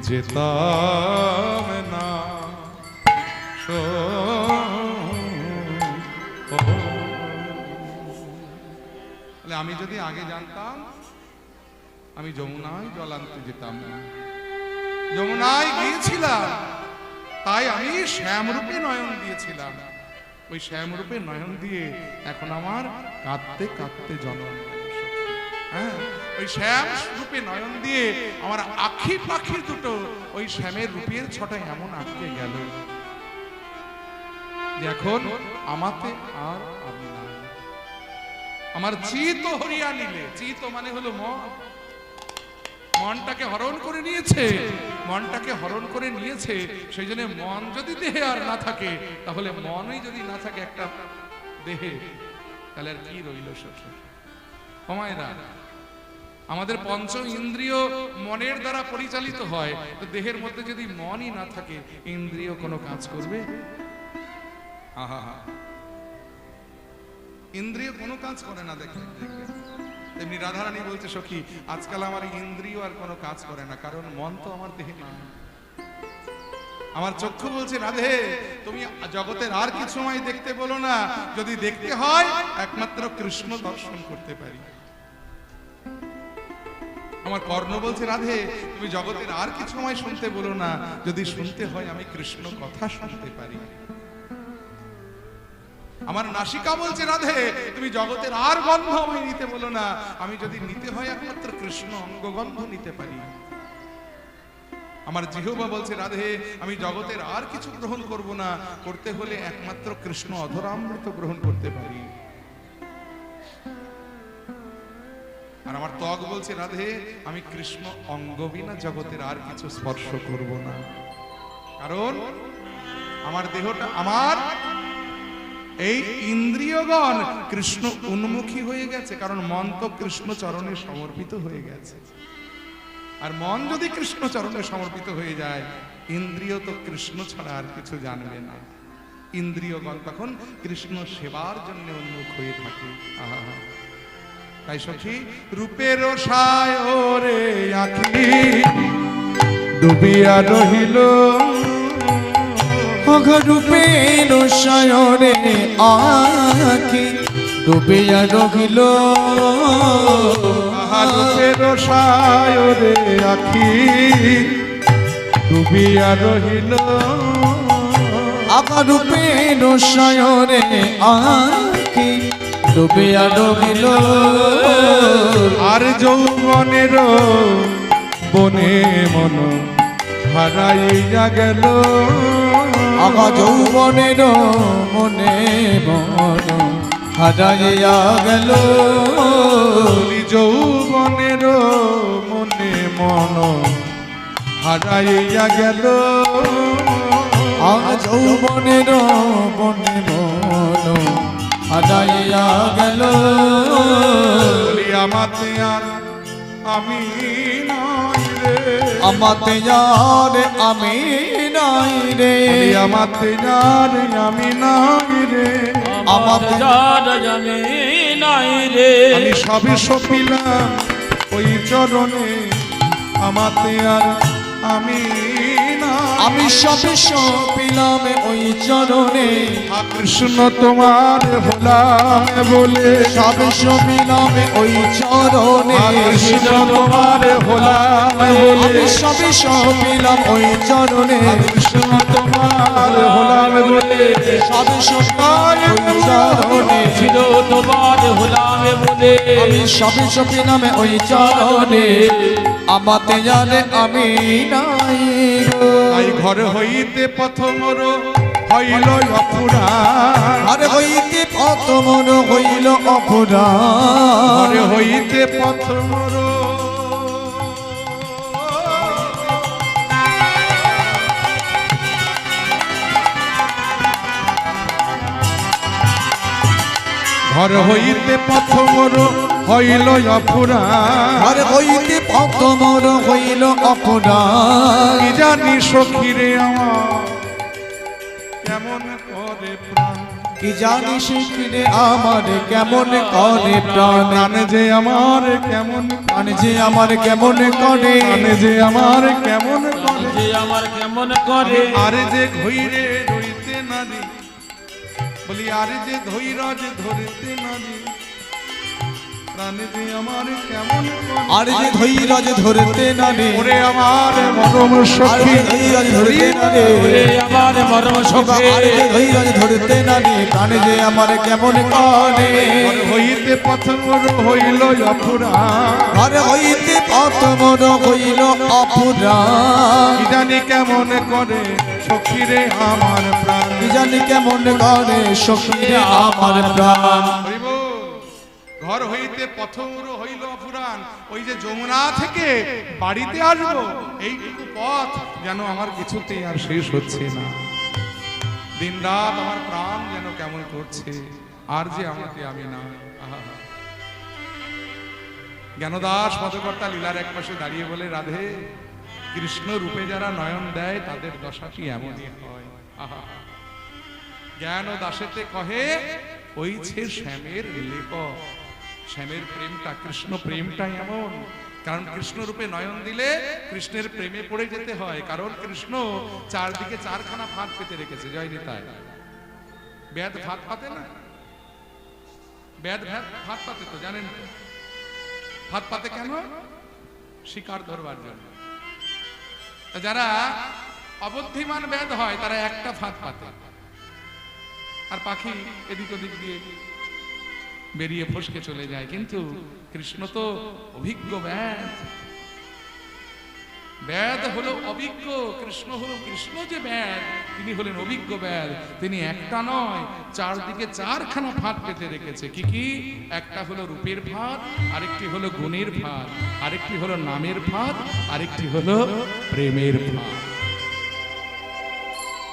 যেতাম না তাহলে আমি যদি আগে জানতাম আমি যমুনায় জল আনতে যেতাম না যমুনায় গিয়েছিলাম তাই আমি শ্যামরূপে নয়ন দিয়েছিলাম ওই শ্যামরূপে নয়ন দিয়ে এখন আমার কাঁদতে কাঁদতে জনম হ্যাঁ ওই শ্যাম রূপে নয়ন দিয়ে আমার আখি পাখি দুটো ওই শ্যামের রূপের ছটায় এমন আটকে গেল যে এখন আমাতে আর আমি নাই আমার চিত হরিয়া নিলে চিত মানে হলো মন মনটাকে হরণ করে নিয়েছে মনটাকে হরণ করে নিয়েছে সেই জন্য মন যদি দেহে আর না থাকে তাহলে মনই যদি না থাকে একটা দেহে তাহলে আর কি রইল সময়রা আমাদের পঞ্চ ইন্দ্রিয় মনের দ্বারা পরিচালিত হয় তো দেহের মধ্যে যদি মনই না থাকে ইন্দ্রিয় কোনো কাজ করবে ইন্দ্রিয় কোনো কাজ করে না দেখে তেমনি রাধারানী বলছে সখী আজকাল আমার ইন্দ্রিয় আর কোনো কাজ করে না কারণ মন তো আমার দেহে না আমার চক্ষু বলছে রাধে তুমি জগতের আর কিছু আমায় দেখতে বলো না যদি দেখতে হয় একমাত্র কৃষ্ণ দর্শন করতে পারি আমার কর্ণ বলছে রাধে তুমি জগতের আর কিছু আমায় শুনতে বলো না যদি শুনতে হয় আমি কৃষ্ণ কথা শুনতে পারি আমার নাসিকা বলছে রাধে তুমি জগতের আর গন্ধ আমায় নিতে বলো না আমি যদি নিতে হয় একমাত্র কৃষ্ণ অঙ্গগন্ধ নিতে পারি আমার জিহ্বা বলছে রাধে আমি জগতের আর কিছু গ্রহণ করব না করতে হলে একমাত্র কৃষ্ণ অধরামৃত গ্রহণ করতে পারি আর আমার ত্বক বলছে রাধে আমি কৃষ্ণ অঙ্গ বিনা জগতের আর কিছু স্পর্শ করব না কারণ আমার দেহটা আমার এই ইন্দ্রিয়গণ কৃষ্ণ উন্মুখী হয়ে গেছে কারণ মন তো কৃষ্ণ চরণে সমর্পিত হয়ে গেছে আর মন যদি কৃষ্ণ চরণে সমর্পিত হয়ে যায় ইন্দ্রিয় তো কৃষ্ণ ছাড়া আর কিছু জানবে না ইন্দ্রিয়গণ তখন কৃষ্ণ সেবার জন্য উন্মুখ হয়ে থাকে তাই সখী রূপের সায় রে আখি ডুবিয়া রহিল রূপের শয়নে আখি ডুবিয়া রহিল রূপের সায় রে আখি ডুবিয়া রহিল আবার রূপের শয়নে আখি ডুবিয়া রহিল আর যৌবনের বনে মন হারাইয়া গেল আগা যৌবনের মনে মন হারাইয়া গেল যৌবনের মনে মন হারাইয়া গেল আগা যৌবনের মনে মন হারাইয়া গেল আমাতে আর আমি নাই রে আমাতে আর আমি নাই রে আমাতে আর আমি নাই রে আমাতে আমি নাই রে আমি সবে সপিলাম ওই চরণে আমাতে আর আমি নাই আমি সবে সপিলাম ওই চরণে কৃষ্ণ তোমার হলাম বলে সবে সপিলাম ওই চরণে কৃষ্ণ তোমার হলাম বলে আমি সবে সপিলাম ওই চরণে কৃষ্ণ তোমার হলাম বলে সবে সপিলাম ওই চরণে ছিল তোমার হলাম বলে আমি সবে সপিলাম ওই চরণে আমাতে জানে আমি নাই গো তাই ঘর হইতে প্রথম হইল অপুরাণ আরে হইতে প্রথম হইল অপরাধ ঘর হইতে প্রথম ঘর হইতে প্রথম হইল অপুরাণ আরে হইতে প্রথম হইল অপরাধ কি জানি সখীরে আমার কেমন করে প্রাণ কি জানি শিখিরে আমার কেমন করে প্রাণ প্রাণ যে আমার কেমন প্রাণ যে আমার কেমন করে প্রাণ যে আমার কেমন করে যে আমার কেমন করে আরে যে ঘইরে রইতে নারি বলি আরে যে ধৈরাজ ধরতে নারি প্রাণ যে আমার কেমন করে আর যে ধৈর্য ধরতে না রে ওরে আমার মরম আর সখী যে ধৈর্য ধরতে না রে ওরে আমার মরম সখে আর যে ধৈর্য ধরতে না রে প্রাণ যে আমার কেমন করে ঘর হইতে প্রথম হইল অপুরাণ আর হইতে প্রথম হইল অপরাধ কি জানি কেমন করে সখীরে আমার প্রাণ কি জানি কেমন করে সখীরে আমার প্রাণ হইব ঘর হইতে প্রথম হইল অপুরাণ ওই যে যমুনা থেকে বাড়িতে আসবো এইটুকু পথ যেন আমার কিছুতেই আর শেষ হচ্ছে না দিন রাত আমার প্রাণ যেন কেমন করছে আর যে আমাকে আমি না জ্ঞানদাস পদকর্তা লীলার এক পাশে দাঁড়িয়ে বলে রাধে কৃষ্ণ রূপে যারা নয়ন দেয় তাদের দশাটি এমনই হয় আহা জ্ঞান ও দাসেতে কহে ওইছে শ্যামের লেপ শ্যামের প্রেমটা কৃষ্ণ প্রেমটাই এমন কারণ কৃষ্ণ রূপে নয়ন দিলে কৃষ্ণের প্রেমে পড়ে যেতে হয় কারণ কৃষ্ণ চারদিকে চারখানা ফাঁদ পেতে রেখেছে জয় নিতাই বেদ ফাঁদ পাতে না বেদ ফাঁদ পাতে তো জানেন তো ফাঁদ পাতে কেন শিকার ধরবার জন্য যারা অবুদ্ধিমান বেদ হয় তারা একটা ফাঁদ পাতে আর পাখি এদিক ওদিক দিয়ে বেরিয়ে ফসকে চলে যায় কিন্তু কৃষ্ণ তো অভিজ্ঞ বেদ বেদ হলো অভিজ্ঞ কৃষ্ণ হলো কৃষ্ণ যে বেদ তিনি হলেন অভিজ্ঞ বেদ তিনি একটা নয় চারদিকে চারখানা ফাঁদ পেতে রেখেছে কি কি একটা হলো রূপের ফাঁদ আরেকটি হলো গুণের ফাঁদ আরেকটি হলো নামের ফাঁদ আরেকটি হলো প্রেমের ফাঁদ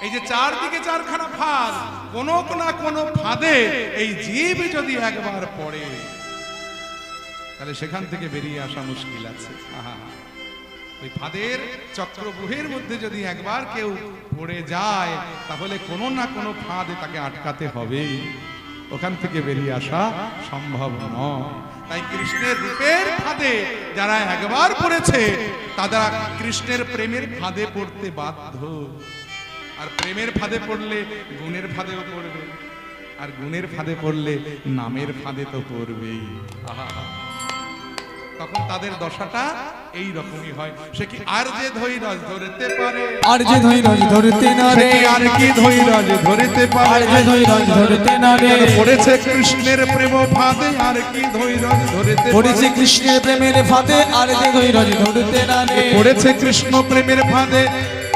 এই যে চারদিকে চারখানা ফাঁদ কোনো না কোনো ফাঁদে এই জীব যদি একবার পড়ে তাহলে সেখান থেকে বেরিয়ে আসা মুশকিল আছে আহা ওই ফাঁদের চক্রব্যূহের মধ্যে যদি একবার কেউ পড়ে যায় তাহলে কোনো না কোনো ফাঁদে তাকে আটকাতে হবে ওখান থেকে বেরিয়ে আসা সম্ভব নয় তাই কৃষ্ণের রূপের ফাঁদে যারা একবার পড়েছে তারা কৃষ্ণের প্রেমের ফাঁদে পড়তে বাধ্য আর প্রেমের ফাঁদে পড়লে গুণের ফাঁদেও পড়বে আর গুণের ফাঁদে পড়লে নামের ফাঁদে তো পড়বেই তখন তাদের দশাটা এই রকমই হয় সে কি আর যে ধৈর্য ধরতে পারে আর যে ধৈর্য ধরতে না সে রে কি আর কি ধৈর্য ধরতে আর পারে যে ধৈর্য ধরতে না রে পড়েছে কৃষ্ণের প্রেম ফাঁদে আর কি ধৈর্য ধরতে পড়েছে কৃষ্ণের প্রেমের ফাঁদে আর যে ধৈর্য ধরতে না রে পড়েছে কৃষ্ণ প্রেমের ফাঁদে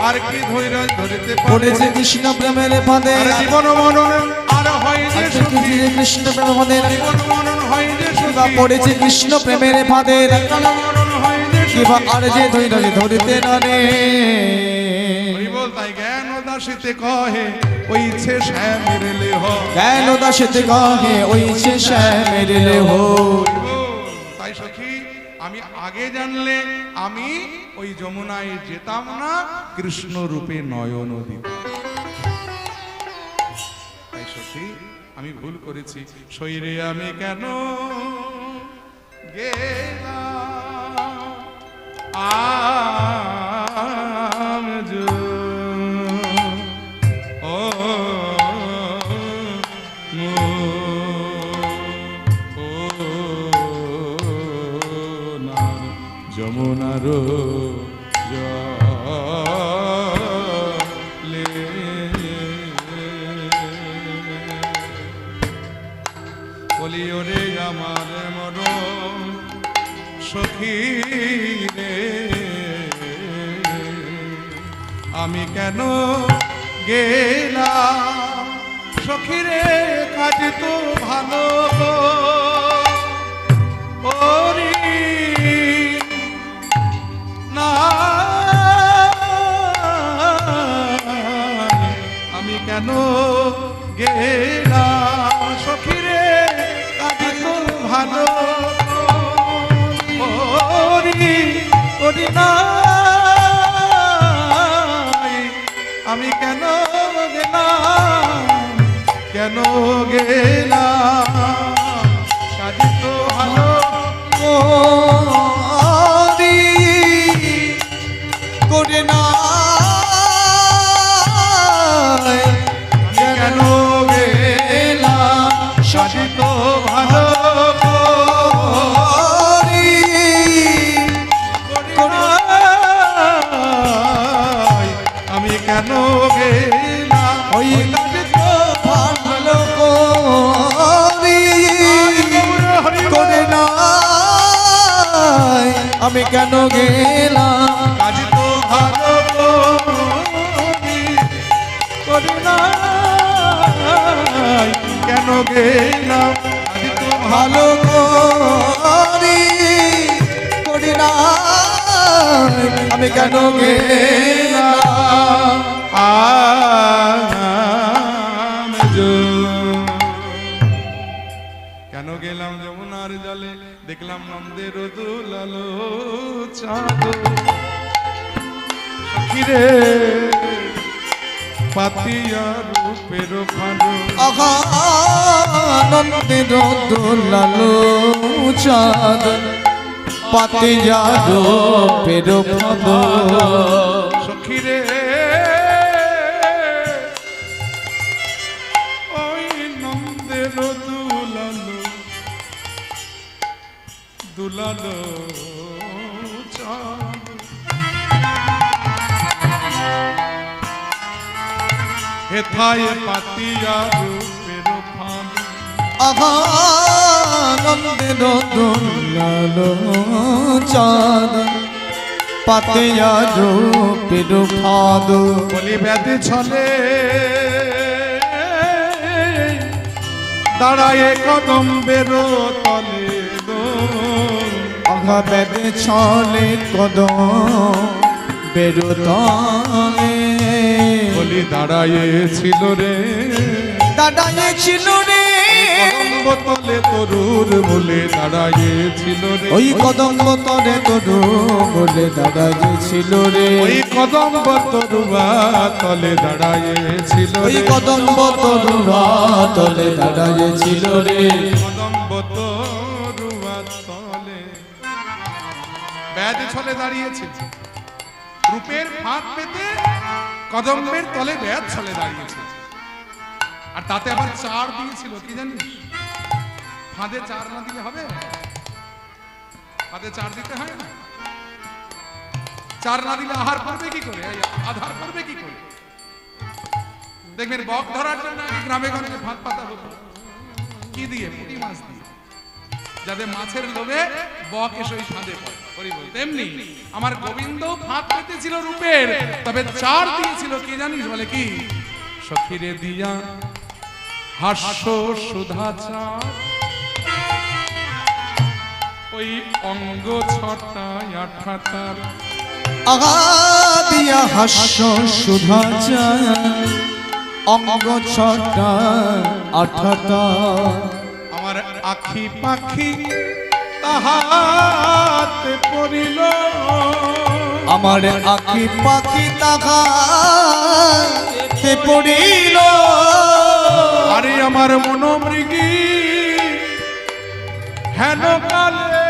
আর কি ধৈর্য ধরতে পারে পড়েছে কৃষ্ণ প্রেমের ফাঁদে আর জীবন মনন আর হয় যে সুখী কৃষ্ণ প্রেমের ফাঁদে জীবন মনন হয় যে কিবা সুখী পড়েছে কৃষ্ণ প্রেমের ফাঁদে মনন হয় যে কিবা আর যে ধৈর্য ধরতে না রে বল তাই জ্ঞান দাসিতে কহে ওইছে শ্যামের লেহ জ্ঞান দাসেতে কহে ওই সে শ্যামের লেহ তাই সখী আমি আগে জানলে আমি ওই যমুনায় যেতাম না কৃষ্ণ রূপে নয়ন দিতাম তাই সখী আমি ভুল করেছি শরীরে আমি কেন গেলাম যমুনার জলে বলি ওরে আমার মরণ সখী রে, আমি কেন গেলাম সখী রে কাজ তো ভালো ওরে না, আমি কেন গেলাম সখী রে কাজ তো ভালো ওরে ওরে না, আমি কেন গেলাম কেন গেলাম কাজ তো ভালো করি করে না কেন গেলাম কাজ তো ভালো করি আমি কেন গেলাম ওই কাজ তো ভালো করি করে না আমি কেন গেলাম কাজ তো ভালো করি না, কেন গেলাম কাজ তো ভালো করি করি না আমি কেন গেলাম কেন গেলাম যমুনার জলে, দেখলাম নন্দের দুলালো চাঁদ সখীরে পাতিয়া রূপের ফাঁদ আনন্দের দোলালো চাঁদ পাতে যাদো পেরো পদ সখীরে ওই নন্দের দুলালো দুলালো চাঁদ হেথায় পাতিয়া রূপের ফাঁদ আনন্দের দোলালো চাঁদ পাতে যাদো পেরো পদ বলি ব্যাধি ছলে দাঁড়ায় কদম বেরো তলে বেদে ছলে কদম বেরো তলে বলি দাঁড়াইছিল রে দাঁড়াইছিল রে তলে তরুর বলে দাঁড়াইছিল রে ওই কদম তরে তরু বলে দাঁড়াইছিল রে ওই কদম তরুয়া তলে দাঁড়াইছিল ওই কদম তরুরা তলে দাঁড়াইছিল রে কদম তরুয়া তলে ব্যাধ ছলে দাঁড়িয়েছে, রূপের ফাঁক পেতে কদম্বের তলে ব্যাধ ছলে দাঁড়িয়েছে, আর তাতে আবার চার দিয়েছিল কি জানিস? ফাঁদে চার না দিলে হবে? ফাঁদে চার দিতে হয় না? চার না দিলে আহার করবে কি করে, আধার করবে কি করে? দেখবেন বক ধরার জন্য গ্রামে গঞ্জে ফাঁদ পাতা হতো কি দিয়ে? পুঁটি মাছ দিয়ে, যাতে মাছের লোভে বক এসে ওই ফাঁদে পড়ে। তেমনি আমার গোবিন্দ ফাঁদ পেতেছিল রূপের, তবে চার দিয়েছিল কি জানিস? বলে কি? সখীরে দিয়া হাস্য সুধা চার, ওই অঙ্গ ছটা আঠাতার আগাদিয়া হাস্য সুধা চায় অঙ্গ ছটা আঠাটা আমার আখি পাখি তাহাতে পড়িল, আমার আখি পাখি তাহাতে পড়িল, আরে আমার মনোমৃগী হেন কালে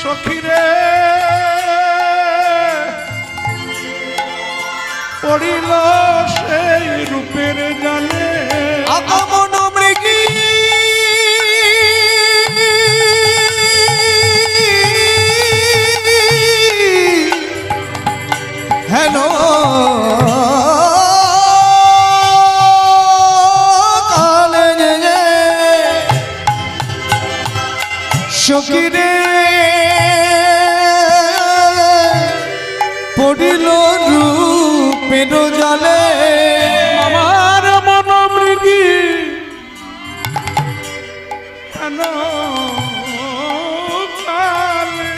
সখীরে পড়িল সেই রূপের সখিরে পড়িল রূপের জালে আমার মন মৃগী কেন কালে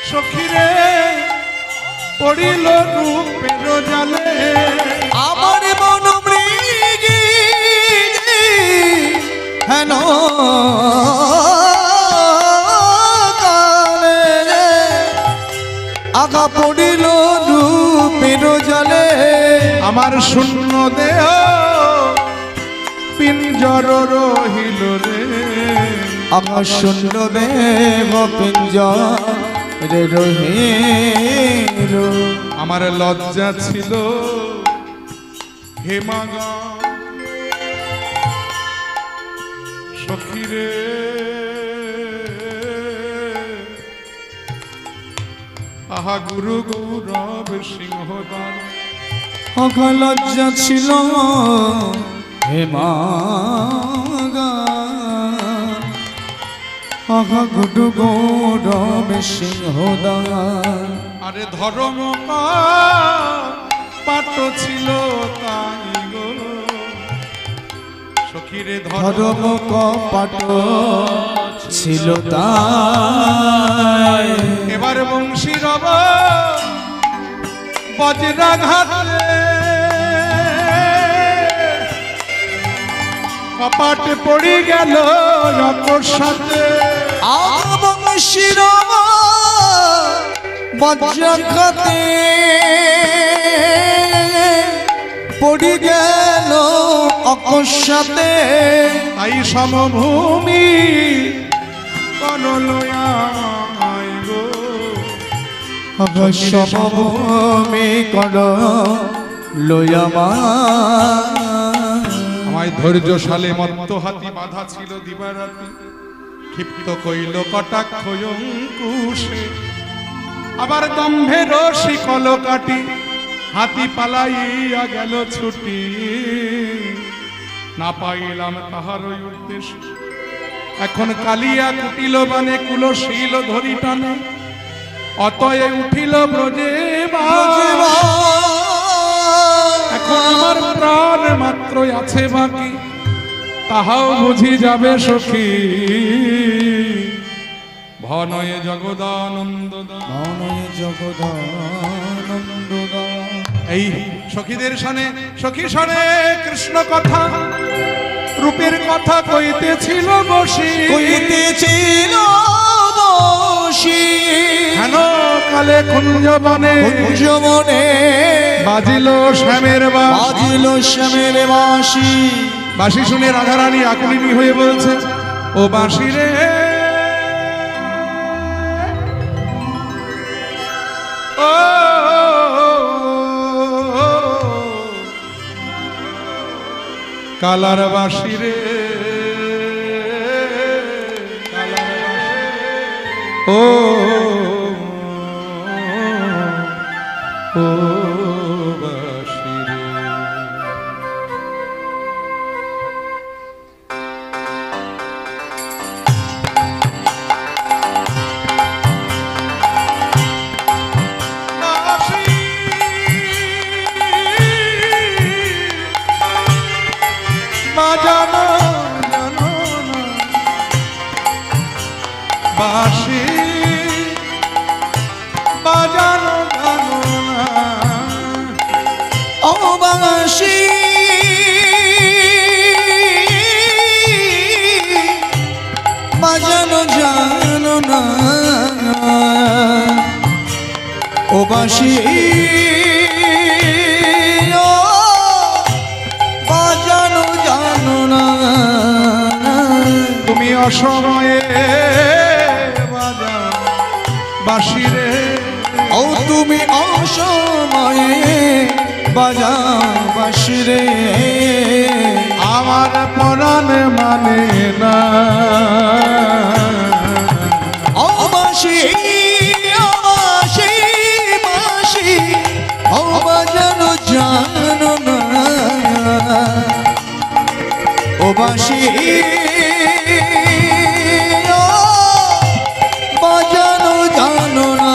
সখিরে পড়িল রূপের জালে আমার মন মৃগী হেন কালে আগা পড়িল রূপের জালে আমার শূন্য দেহ পিঞ্জর রহিল রে আমার শূন্য দেব পিঞ্জরে রহিল আমার লজ্জা ছিল হেমাগা সখীরে আহা গুরু গৌরব সিংহদান আগা লজ্জা ছিল হেমা আগা গুডু গৌরব সিংহদান আরে ধর্ম পাট ছিল তাই গো সখীরে ধর্ম কপাট ছিল তাই এবার বংশী রব বজ্রাঘাতে কপাট পড়ি গেল রকর সাথে বংশীর বজ্রাঘাতে পড়ি গেল অকস্মাতে তাই সমভূমি কনলয়ায় গো সমভূমি কর লয়ামা আমায় ধৈর্যশালে মত্ত হাতি বাধা ছিল দিবারাতি ক্ষিপ্ত কইল কটাক্ষ অঙ্কুশে আবার দম্ভের শিকল কাটি হাতি পালাইয়া গেল ছুটি না পাইলাম তাহার ওই উদ্দেশ্য এখন কালিয়া কুটিল বানে কুলশীল ধরি টানে অতয়ে উঠিল ব্রজে এখন আমার প্রাণ মাত্র আছে বাকি তাহাও বুঝি যাবে সখী ভনয়ে জগদানন্দ জগদানন্দ এই সখীদের সনে সখী সনে কৃষ্ণ কথা রূপের কথা কইতেছিল বসি কইতেছিল বসি হেন কালে কুঞ্জ বনে কুঞ্জবনে বাজিল শ্যামের বাজিল শ্যামের বাঁশি বাঁশি শুনে রাধারানী আকুলিনী হয়ে বলছে ও বাঁশি রে ও কালার বাঁশি রে ও ও বাঁশি রে বাজানো জানো না বাঁশি বাজানো জানো না ও বাঁশি বাজানো জানো না ও বাঁশি বাজানো জানো না তুমি অসময়ে বাজা বাঁশি রে ও তুমি অসময়ে বাজাও বাঁশি রে আমার পরাণ মানে না ও বাঁশি বাঁশি বাঁশি ও বাজানো জানো না ও বাঁশি ও বাজানো জানো না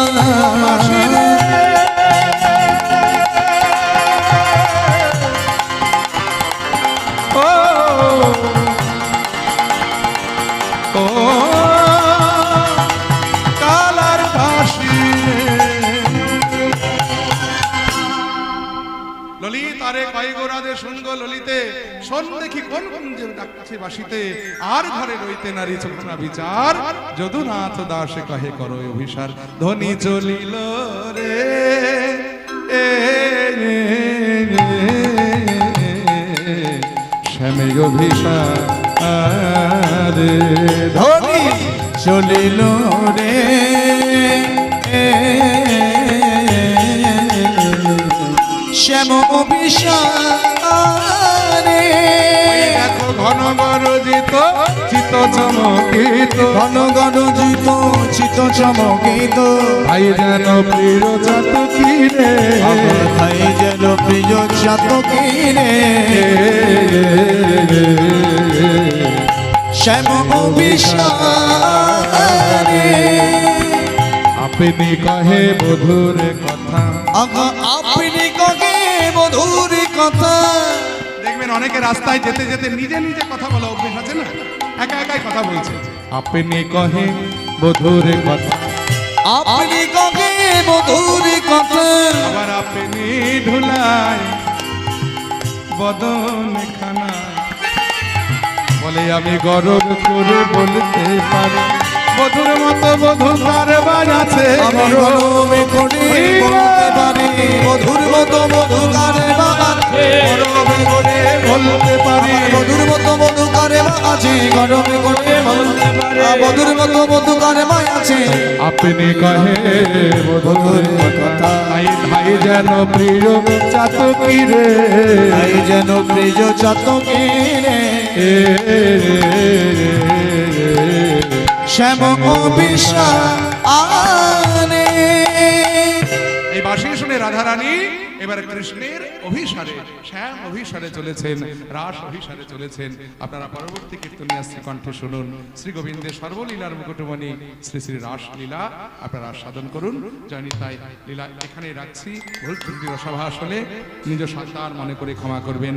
ও কালার বাঁশি ললিত আরে কয় গোরাদে শুনগো ললিতে শোন দেখি কোন কোন যে ডাকছে বাসিতে আর ঘরে রইতে নারী চোখনা বিচার যদুনাথ দাসে কহে করো অভিসার ধ্বনি চলিল রে শ্যামে অভিসার ধনী চলিল রে শ্যাম অভিসারে দেখো ঘন গরজিত চিত চমকিত ঘন ঘন জিত চিত চমকিত ভাই যেন প্রিয় চাতকি রে আমার ভাই যেন প্রিয় চাতকি রে শ্যাম অভিসারে আপনি কহে মধুর কথা আগা আপনি কগে মধুর কথা দেখবেন অনেকে রাস্তায় যেতে যেতে নিজে নিজে কথা বলা অভ্যেস আছে না একা একাই কথা বলছে আপনি কহে মধুর কথা আপনি কগে মধুর কথা আবার আপনি ঢুলায় বদন খানা বলে আমি গরব করে বলতে পারি মধুর মতো মধু কারবার আছে আমার গরমে করে বলতে পারি মধুর মতো মধু কারবার আছে গরবে করে বলতে পারি মধুর মতো মধু কারবার আছে গরমে করে বলতে পারি মধুর মতো মধু কারবার আছে আপনি কহে মধুর কথা ভাই ভাই যেন প্রিয় চাতকি রে তাই যেন প্রিয় চাতকি রে শ্যাম অভিসারে এই বাঁশি শুনে রাধারানী এবার কৃষ্ণের অভিসারে শ্যাম অভিসারে চলেছেন রাস অভিসারে চলেছেন আপনারা পরবর্তী কীর্তনিয়া শ্রীকণ্ঠে শুনুন শ্রী গোবিন্দের সর্বলীলার মুকুটমণি শ্রী শ্রী রাসলীলা আপনারা আস্বাদন করুন জানি তাই লীলা এখানে রাখছি ভুল ত্রুটি রসভাস হলে নিজ সন্তান মনে করে ক্ষমা করবেন।